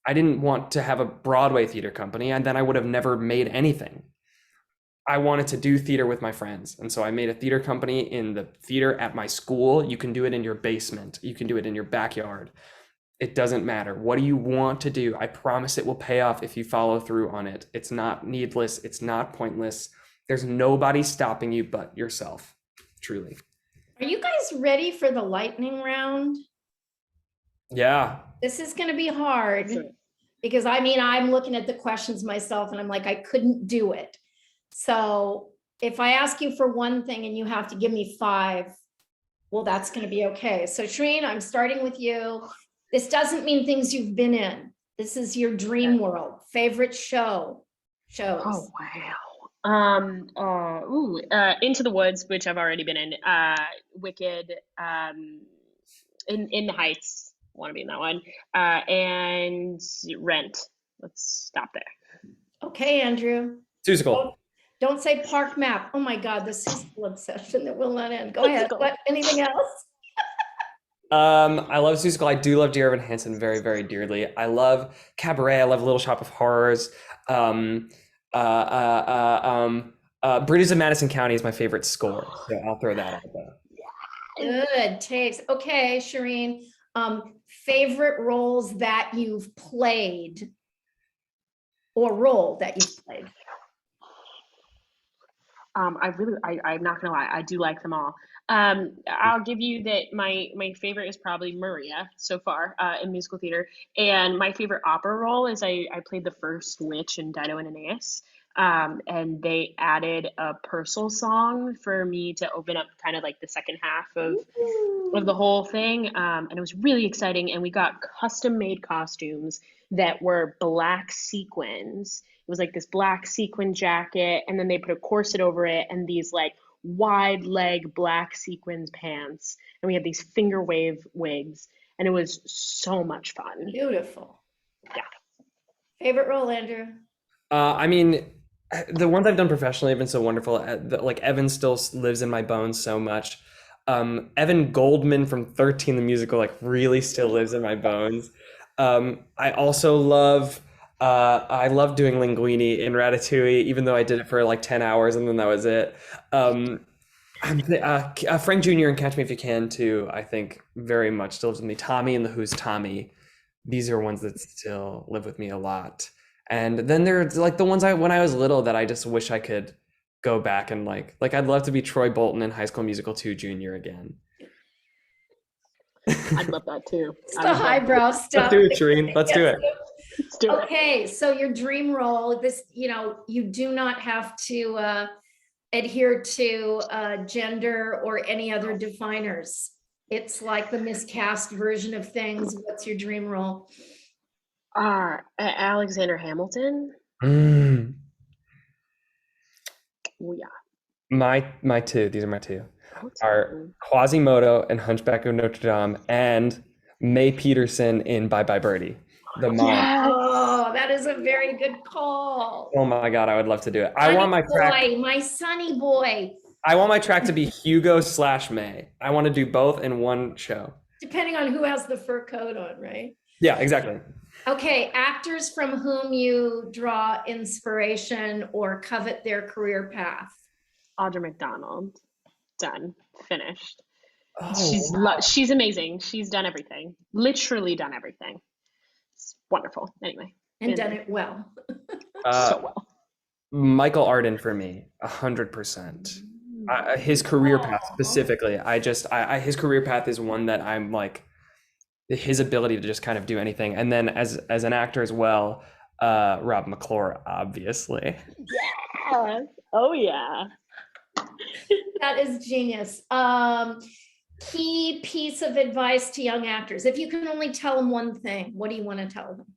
Speaker 4: I didn't want to have a Broadway theater company, and then I would have never made anything. I wanted to do theater with my friends. And so I made a theater company in the theater at my school. You can do it in your basement. You can do it in your backyard. It doesn't matter. What do you want to do? I promise it will pay off if you follow through on it. It's not needless. It's not pointless. There's nobody stopping you but yourself, truly.
Speaker 1: Are you guys ready for the lightning round?
Speaker 4: Yeah.
Speaker 1: This is going to be hard because I'm looking at the questions myself and I'm like, I couldn't do it. So if I ask you for one thing and you have to give me 5, well, that's going to be okay. So Shreen, I'm starting with you. This doesn't mean things you've been in. This is your dream world. Favorite shows.
Speaker 2: Oh, wow. Into the Woods, which I've already been in. Wicked, in the Heights. Want to be in that one, and Rent. Let's stop there.
Speaker 1: Okay, Andrew.
Speaker 4: Seussical.
Speaker 1: Don't say Park Map. Oh my God, the Seussical obsession that will not end. Go ahead. What? Anything else?
Speaker 4: I love Seussical. I do love Dear Evan Hansen very, very dearly. I love Cabaret. I love Little Shop of Horrors. Bridges of Madison County is my favorite score, so I'll throw that out there.
Speaker 1: Good takes. Okay, Shireen. Favorite roles that you've played or role that you've played?
Speaker 2: I'm not gonna lie, I do like them all. I'll give you that my favorite is probably Maria so far in musical theater, and my favorite opera role is I played the first witch in Dido and Aeneas, and they added a Purcell song for me to open up kind of like the second half of the whole thing, and it was really exciting. And we got custom made costumes that were black sequins. It was like this black sequin jacket, and then they put a corset over it and these like wide leg black sequins pants. And we had these finger wave wigs, and it was so much fun.
Speaker 1: Beautiful.
Speaker 2: Yeah.
Speaker 1: Favorite role, Andrew?
Speaker 4: I mean, the ones I've done professionally have been so wonderful. Like Evan still lives in my bones so much. Evan Goldman from 13 the musical like really still lives in my bones. I also love I love doing Linguini in Ratatouille, even though I did it for like 10 hours and then that was it. Frank Jr. and Catch Me If You Can too, I think very much still lives with me. Tommy and the Who's Tommy. These are ones that still live with me a lot. And then there's like the ones when I was little that I just wish I could go back and like I'd love to be Troy Bolton in High School Musical 2 Junior again.
Speaker 2: I'd love that too.
Speaker 1: It's the highbrow stuff.
Speaker 4: Let's do it, Shereen. Let's do it.
Speaker 2: Let's do it.
Speaker 1: Okay, so your dream role, this, you do not have to adhere to gender or any other definers. It's like the miscast version of things. What's your dream role?
Speaker 2: Alexander Hamilton.
Speaker 4: Mm.
Speaker 2: Oh yeah.
Speaker 4: My two, these are my two, are Quasimodo and Hunchback of Notre Dame and Mae Peterson in Bye Bye Birdie, the mom.
Speaker 2: Yes.
Speaker 1: Oh, that is a very good call.
Speaker 4: Oh my God, I would love to do it.
Speaker 1: Sunny boy, my sunny boy.
Speaker 4: I want my track to be Hugo/May. I want to do both in one show.
Speaker 1: Depending on who has the fur coat on, right?
Speaker 4: Yeah, exactly.
Speaker 1: Okay, actors from whom you draw inspiration or covet their career path.
Speaker 2: Audra McDonald. Done. Finished.
Speaker 4: Oh,
Speaker 2: She's amazing. She's done everything. Literally done everything. It's wonderful. Anyway.
Speaker 1: And done it well.
Speaker 2: So well.
Speaker 4: Michael Arden for me, 100%. His career path specifically, his career path is one that I'm like, his ability to just kind of do anything. And then as an actor as well, Rob McClure, obviously.
Speaker 2: Yeah. Oh yeah.
Speaker 1: That is genius. Key piece of advice to young actors. If you can only tell them one thing, what do you want to tell them?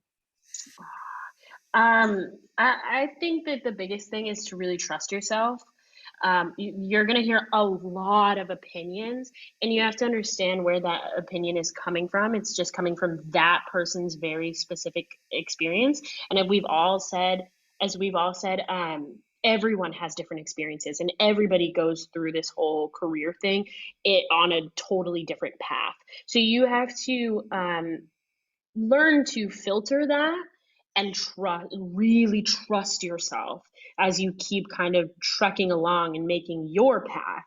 Speaker 2: I think that the biggest thing is to really trust yourself. You're going to hear a lot of opinions, and you have to understand where that opinion is coming from. It's just coming from that person's very specific experience. And as we've all said, everyone has different experiences, and everybody goes through this whole career thing on a totally different path. So you have to learn to filter that and really trust yourself as you keep kind of trekking along and making your path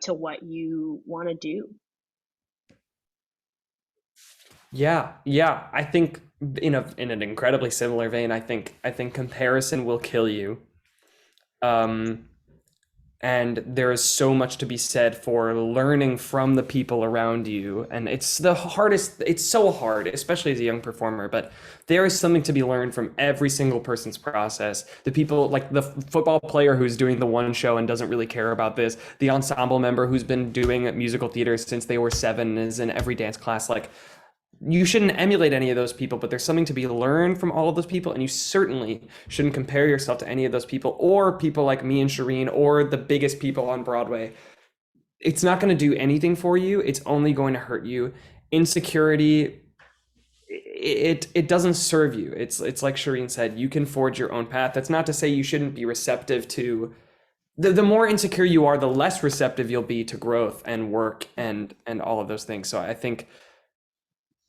Speaker 2: to what you want to do. Yeah.
Speaker 4: I think in an incredibly similar vein, I think comparison will kill you. And there is so much to be said for learning from the people around you. And it's the hardest, it's so hard, especially as a young performer, but there is something to be learned from every single person's process. The people, like the football player who's doing the one show and doesn't really care about this, the ensemble member who's been doing musical theater since they were 7 and is in every dance class. Like, you shouldn't emulate any of those people, but there's something to be learned from all of those people. And you certainly shouldn't compare yourself to any of those people or people like me and Shereen or the biggest people on Broadway. It's not going to do anything for you. It's only going to hurt you. Insecurity, it doesn't serve you. It's like Shereen said, you can forge your own path. That's not to say you shouldn't be receptive to the more insecure you are, the less receptive you'll be to growth and work and all of those things. So I think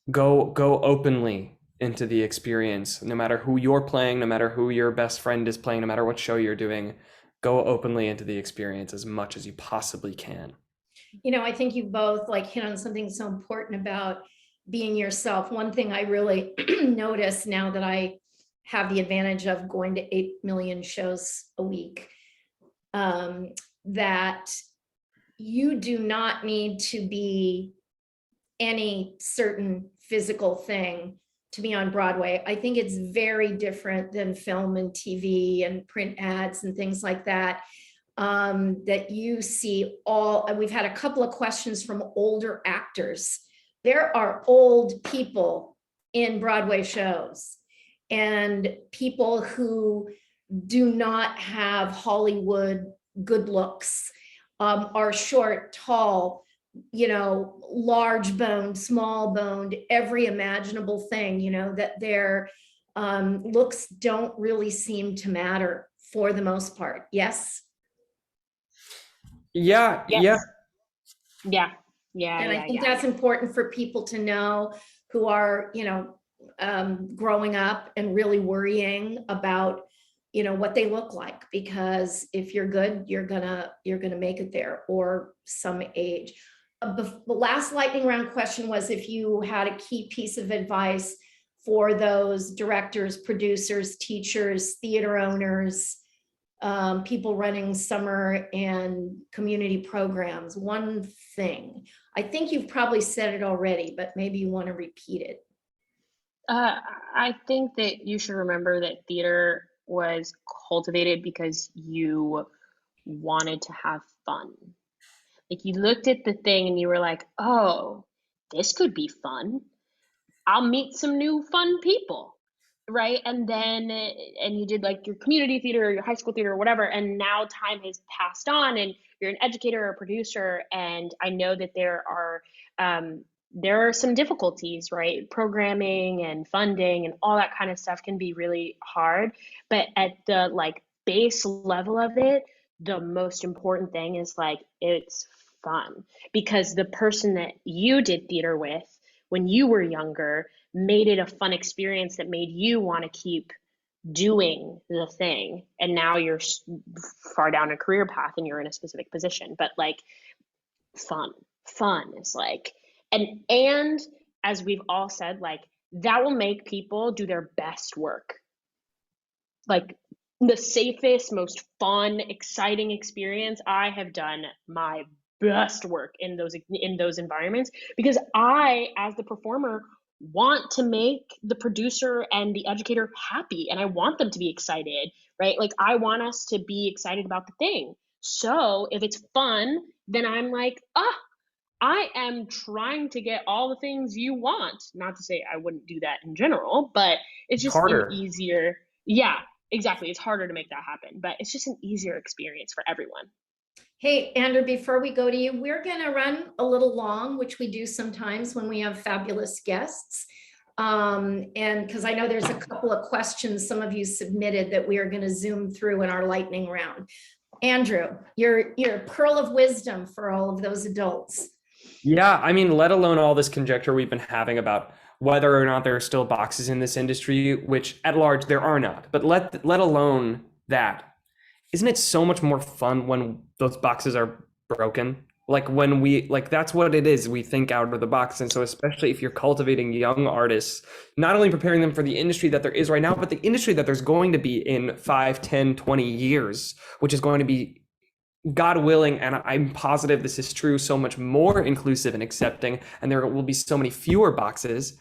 Speaker 4: go openly into the experience, no matter who you're playing, no matter who your best friend is playing, no matter what show you're doing, go openly into the experience as much as you possibly can.
Speaker 1: I think you both hit on something so important about being yourself. One thing I really notice now that I have the advantage of going to 8 million shows a week, that you do not need to be any certain physical thing to be on Broadway. I think it's very different than film and TV and print ads and things like that. That you see we've had a couple of questions from older actors. There are old people in Broadway shows and people who do not have Hollywood good looks, are short, tall, large boned, small boned, every imaginable thing, that their looks don't really seem to matter for the most part. Yes?
Speaker 4: Yeah,
Speaker 2: Yes.
Speaker 4: yeah.
Speaker 1: And I think that's important for people to know who are, growing up and really worrying about, what they look like, because if you're good, you're gonna make it there, or some age. The last lightning round question was if you had a key piece of advice for those directors, producers, teachers, theater owners, people running summer and community programs. One thing. I think you've probably said it already, but maybe you want to repeat it.
Speaker 2: I think that you should remember that theater was cultivated because you wanted to have fun. Like you looked at the thing and you were like, oh, this could be fun. I'll meet some new fun people, right? And you did like your community theater or your high school theater or whatever, and now time has passed on and you're an educator or a producer, and I know that there are some difficulties, right? Programming and funding and all that kind of stuff can be really hard, but at the like base level of it, the most important thing is like it's fun, because the person that you did theater with when you were younger made it a fun experience that made you want to keep doing the thing. And now you're far down a career path and you're in a specific position, but like fun is like, and as we've all said, like that will make people do their best work. Like the safest, most fun, exciting experience, I have done my best work in those environments, because I, as the performer, want to make the producer and the educator happy, and I want them to be excited, right? Like I want us to be excited about the thing. So if it's fun, then I'm like, I am trying to get all the things you want. Not to say I wouldn't do that in general, but it's just
Speaker 4: Harder.
Speaker 2: an easier, yeah, exactly. It's harder to make that happen, but it's just an easier experience for everyone.
Speaker 1: Hey, Andrew, before we go to you, we're going to run a little long, which we do sometimes when we have fabulous guests. And because I know there's a couple of questions some of you submitted that we are going to zoom through in our lightning round. Andrew, you're a pearl of wisdom for all of those adults.
Speaker 4: Yeah, I mean, let alone all this conjecture we've been having about whether or not there are still boxes in this industry, which at large there are not. But let alone that. Isn't it so much more fun when those boxes are broken? Like when that's what it is. We think out of the box. And so especially if you're cultivating young artists, not only preparing them for the industry that there is right now, but the industry that there's going to be in 5, 10, 20 years, which is going to be, God willing, and I'm positive this is true, so much more inclusive and accepting, and there will be so many fewer boxes.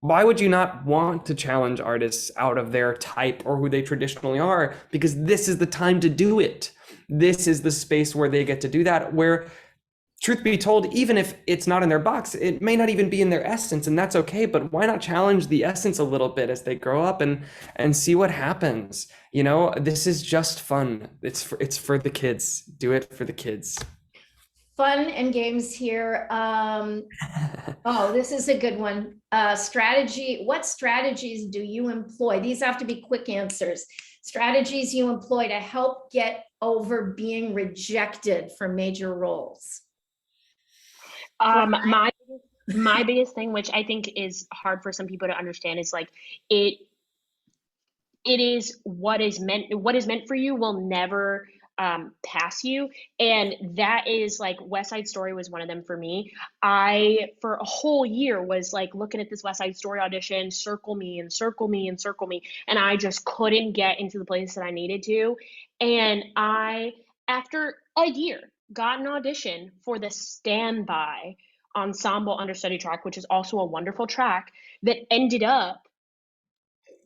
Speaker 4: Why would you not want to challenge artists out of their type or who they traditionally are? Because this is the time to do it. This is the space where they get to do that, where, truth be told, even if it's not in their box, it may not even be in their essence, and that's okay. But why not challenge the essence a little bit as they grow up and see what happens? This is just fun. It's for the kids. Do it for the kids.
Speaker 1: Fun and games here. Oh, this is a good one. Strategy. What strategies do you employ? These have to be quick answers. Strategies you employ to help get over being rejected for major roles.
Speaker 2: My biggest thing, which I think is hard for some people to understand, is like it is what is meant for you will never pass you. And that is like West Side Story was one of them for me. I, for a whole year, was like looking at this West Side Story audition, circle me and circle me and circle me. And I just couldn't get into the place that I needed to. And I after a year, got an audition for the standby ensemble understudy track, which is also a wonderful track that ended up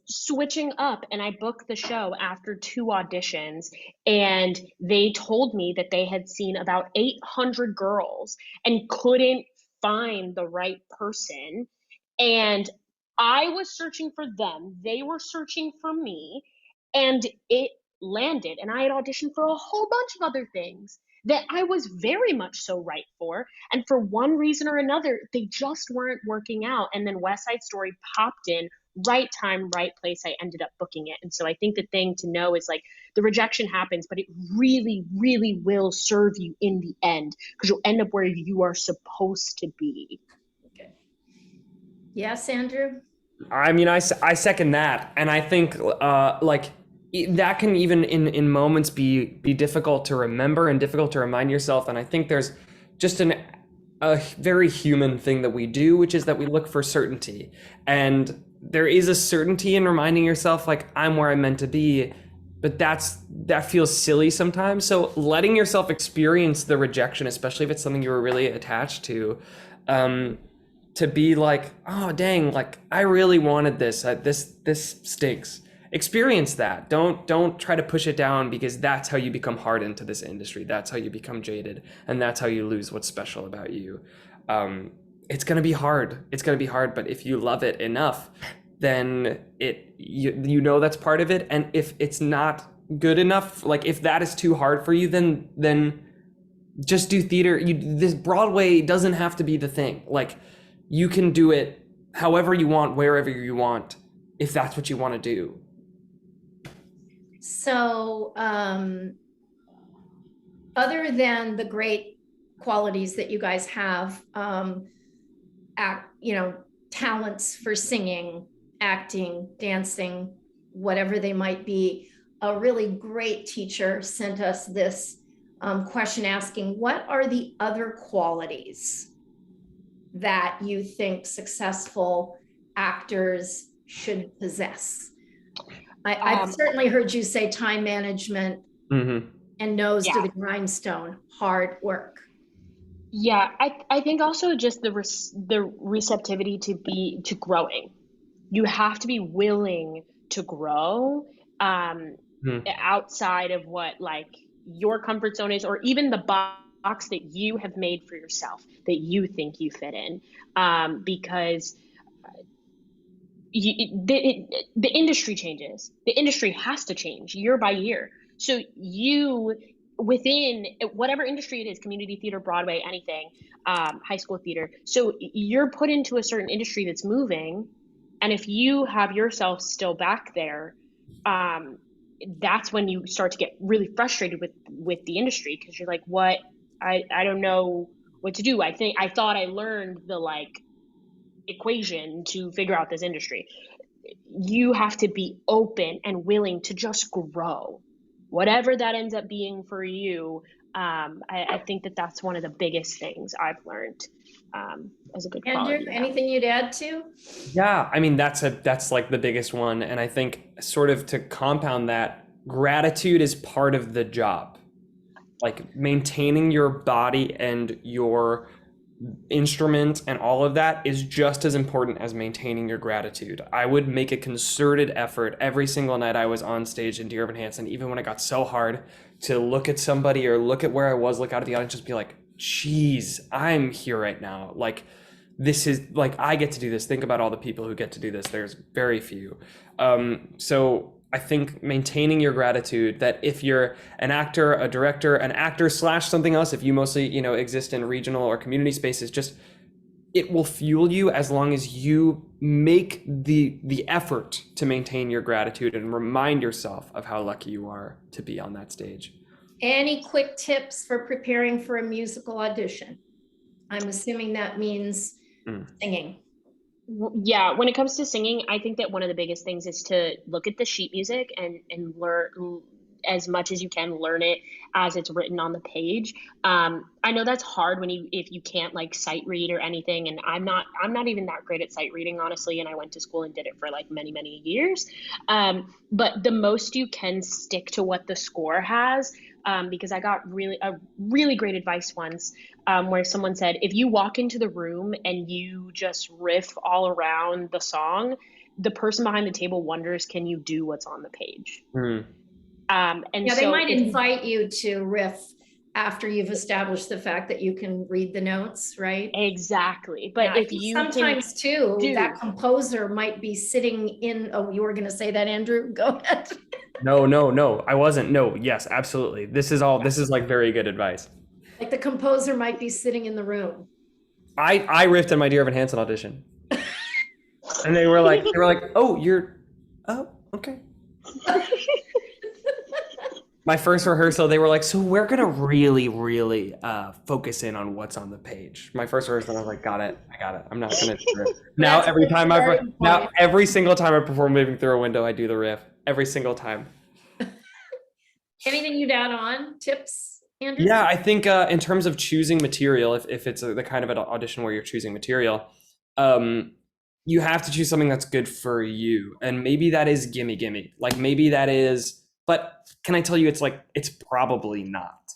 Speaker 2: switching up, and I booked the show after 2 auditions, and they told me that they had seen about 800 girls and couldn't find the right person, and I was searching for them, they were searching for me, and it landed, and I had auditioned for a whole bunch of other things that I was very much so right for, and for one reason or another they just weren't working out, and then West Side Story popped in, right time, right place, I ended up booking it. And so I think the thing to know is like the rejection happens, but it really, really will serve you in the end because you'll end up where you are supposed to be.
Speaker 1: Okay. Yes, Andrew?
Speaker 4: I mean, I second that. And I think like that can even in moments be difficult to remember and difficult to remind yourself. And I think there's just a very human thing that we do, which is that we look for certainty. And there is a certainty in reminding yourself like I'm where I'm meant to be, but that feels silly sometimes. So letting yourself experience the rejection, especially if it's something you were really attached to be like, oh dang, like I really wanted this. This stinks. Experience that. Don't try to push it down because that's how you become hardened to this industry. That's how you become jaded, and that's how you lose what's special about you. It's gonna be hard. It's gonna be hard, but if you love it enough, then you know that's part of it. And if it's not good enough, like if that is too hard for you, then just do theater. This Broadway doesn't have to be the thing. Like you can do it however you want, wherever you want, if that's what you want to do.
Speaker 1: So other than the great qualities that you guys have, talents for singing, acting, dancing, whatever they might be, a really great teacher sent us this question asking, what are the other qualities that you think successful actors should possess? I've certainly heard you say time management and nose to the grindstone, hard work.
Speaker 2: Yeah, I think also just the receptivity to growing. You have to be willing to grow outside of what like your comfort zone is, or even the box that you have made for yourself that you think you fit in, because the industry changes. The industry has to change year by year. So you, within whatever industry it is, community theater, Broadway, anything, high school theater, so you're put into a certain industry that's moving, and if you have yourself still back there, that's when you start to get really frustrated with the industry, because you're like, what? I don't know what to do. I thought I learned the like equation to figure out this industry. You have to be open and willing to just grow, whatever that ends up being for you. I think that's one of the biggest things I've learned as a good quality.
Speaker 1: Andrew, anything you'd add to?
Speaker 4: Yeah, I mean, that's like the biggest one. And I think sort of to compound that, gratitude is part of the job. Like maintaining your body and your instrument and all of that is just as important as maintaining your gratitude. I would make a concerted effort every single night I was on stage in Dear Evan Hansen, even when it got so hard, to look at somebody or look at where I was, look out at the audience, just be like, geez, I'm here right now. Like, this is like, I get to do this. Think about all the people who get to do this. There's very few. So I think maintaining your gratitude, that if you're an actor, a director, an actor / something else, if you mostly, exist in regional or community spaces, just it will fuel you as long as you make the effort to maintain your gratitude and remind yourself of how lucky you are to be on that stage.
Speaker 1: Any quick tips for preparing for a musical audition? I'm assuming that means singing.
Speaker 2: Yeah, when it comes to singing, I think that one of the biggest things is to look at the sheet music and learn as much as you can, learn it as it's written on the page. I know that's hard if you can't like sight read or anything, and I'm not even that great at sight reading, honestly, and I went to school and did it for like many years. But the most you can stick to what the score has, because I got really great advice once, where someone said, if you walk into the room and you just riff all around the song, the person behind the table wonders, can you do what's on the page?
Speaker 4: Mm.
Speaker 2: And
Speaker 1: Yeah,
Speaker 2: so
Speaker 1: they might invite you to riff after you've established the fact that you can read the notes, right?
Speaker 2: Exactly. But
Speaker 1: Yeah, I
Speaker 2: if
Speaker 1: think
Speaker 2: you
Speaker 1: sometimes too,
Speaker 2: do
Speaker 1: that composer might be sitting in, oh, you were going to say that, Andrew? Go ahead.
Speaker 4: No, I wasn't. No, yes, absolutely. This is like very good advice.
Speaker 1: Like the composer might be sitting in the room.
Speaker 4: I riffed in my Dear Evan Hansen audition. And they were like, oh, okay. My first rehearsal, they were like, so we're gonna really focus in on what's on the page. My first rehearsal, I was like, I got it. I'm not gonna do it. Now every single time I perform Moving Through a Window, I do the riff. Every single time.
Speaker 1: Anything you'd add on? Tips, Andrew?
Speaker 4: Yeah, I think in terms of choosing material, if it's the kind of an audition where you're choosing material, you have to choose something that's good for you. And maybe that is gimme. Like maybe that is, but can I tell you, it's probably not.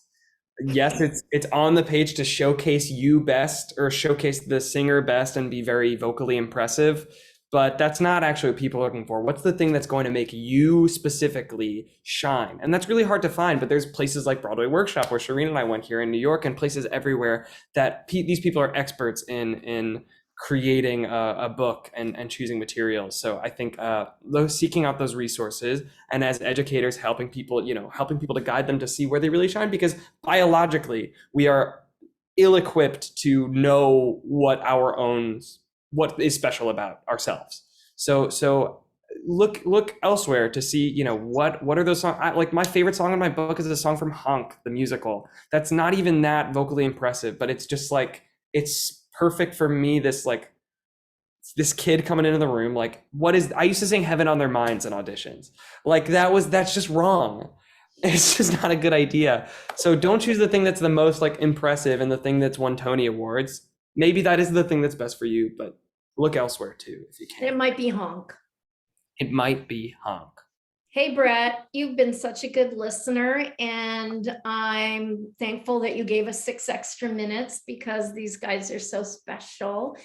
Speaker 4: Yes, it's on the page to showcase you best or showcase the singer best and be very vocally impressive. But that's not actually what people are looking for. What's the thing that's going to make you specifically shine? And that's really hard to find, but there's places like Broadway Workshop where Shireen and I went here in New York, and places everywhere that these people are experts in creating a book and choosing materials. So I think seeking out those resources, and as educators helping people to guide them to see where they really shine, because biologically we are ill-equipped to know what is special about ourselves. So look elsewhere to see, what are those songs. Like my favorite song in my book is a song from Honk, the musical. That's not even that vocally impressive, but it's just like, it's perfect for me. This kid coming into the room, like, I used to sing Heaven on Their Minds in auditions. Like that's just wrong. It's just not a good idea. So don't choose the thing that's the most like impressive and the thing that's won Tony Awards. Maybe that is the thing that's best for you, but look elsewhere too if you can.
Speaker 1: It might be Honk.
Speaker 4: It might be Honk.
Speaker 1: Hey, Brett, you've been such a good listener, and I'm thankful that you gave us 6 extra minutes because these guys are so special.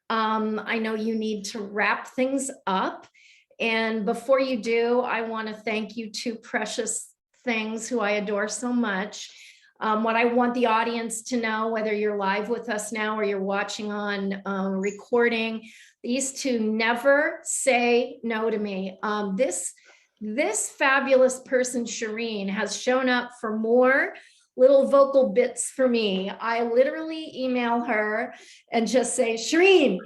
Speaker 1: I know you need to wrap things up. And before you do, I want to thank you two precious things who I adore so much. What I want the audience to know, whether you're live with us now or you're watching on recording, these two never say no to me. This fabulous person, Shireen, has shown up for more little vocal bits for me. I literally email her and just say, Shireen,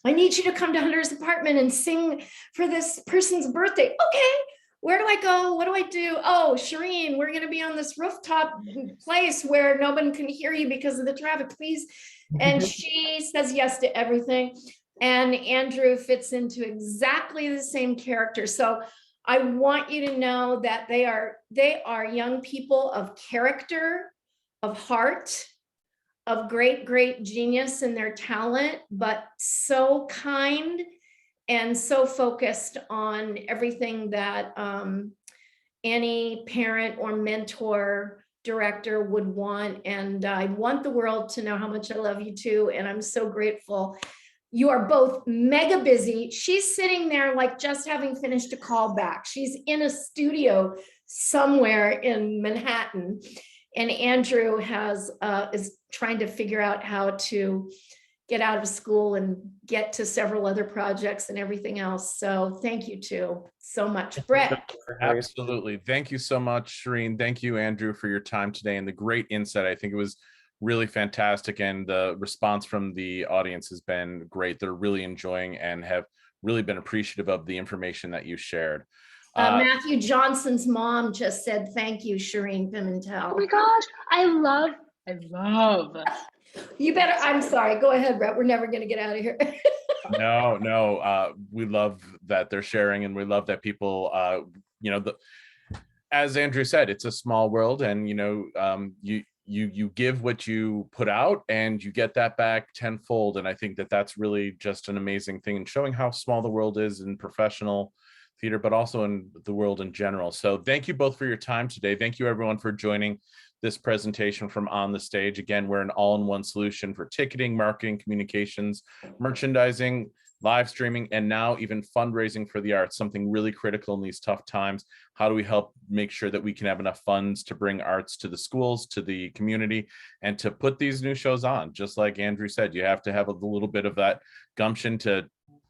Speaker 1: I need you to come to Hunter's apartment and sing for this person's birthday. Okay, where do I go? What do I do? Oh, Shireen, we're gonna be on this rooftop place where no one can hear you because of the traffic, please. And she says yes to everything. And Andrew fits into exactly the same character. So I want you to know that they are young people of character, of heart, of great genius in their talent, but so kind and so focused on everything that any parent or mentor director would want. And I want the world to know how much I love you too. And I'm so grateful. You are both mega busy. She's sitting there like just having finished a call back. She's in a studio somewhere in Manhattan. And Andrew is trying to figure out how to get out of school and get to several other projects and everything else. So thank you two so much. Brett.
Speaker 3: Absolutely. Thank you so much, Shireen. Thank you, Andrew, for your time today and the great insight. I think it was really fantastic, and the response from the audience has been great. They're really enjoying and have really been appreciative of the information that you shared.
Speaker 1: Matthew Johnson's mom just said, thank you, Shireen Pimentel.
Speaker 2: Oh my gosh, I love.
Speaker 1: You better, I'm sorry, go ahead, Brett. We're never gonna get out of here.
Speaker 3: No, we love that they're sharing, and we love that people, as Andrew said, it's a small world, and you give what you put out and you get that back tenfold. And I think that that's really just an amazing thing, and showing how small the world is in professional theater, but also in the world in general. So thank you both for your time today. Thank you everyone for joining this presentation from On the Stage. Again, we're an all-in-one solution for ticketing, marketing, communications, merchandising, live streaming, and now even fundraising for the arts, something really critical in these tough times. How do we help make sure that we can have enough funds to bring arts to the schools, to the community, and to put these new shows on? Just like Andrew said, you have to have a little bit of that gumption to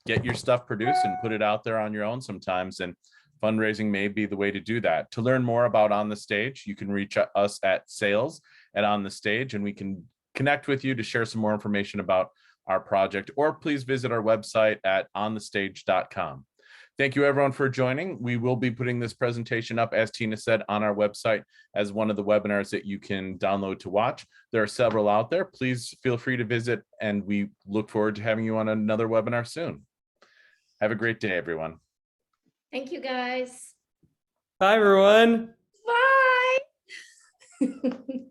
Speaker 3: get your stuff produced and put it out there on your own sometimes. And fundraising may be the way to do that. To learn more about On the Stage, you can reach us at sales@onthestage, and we can connect with you to share some more information about our project, or please visit our website at onthestage.com. Thank you everyone for joining. We will be putting this presentation up, as Tina said, on our website as one of the webinars that you can download to watch. There are several out there. Please feel free to visit, and we look forward to having you on another webinar soon. Have a great day, everyone.
Speaker 1: Thank you, guys.
Speaker 4: Bye, everyone.
Speaker 1: Bye.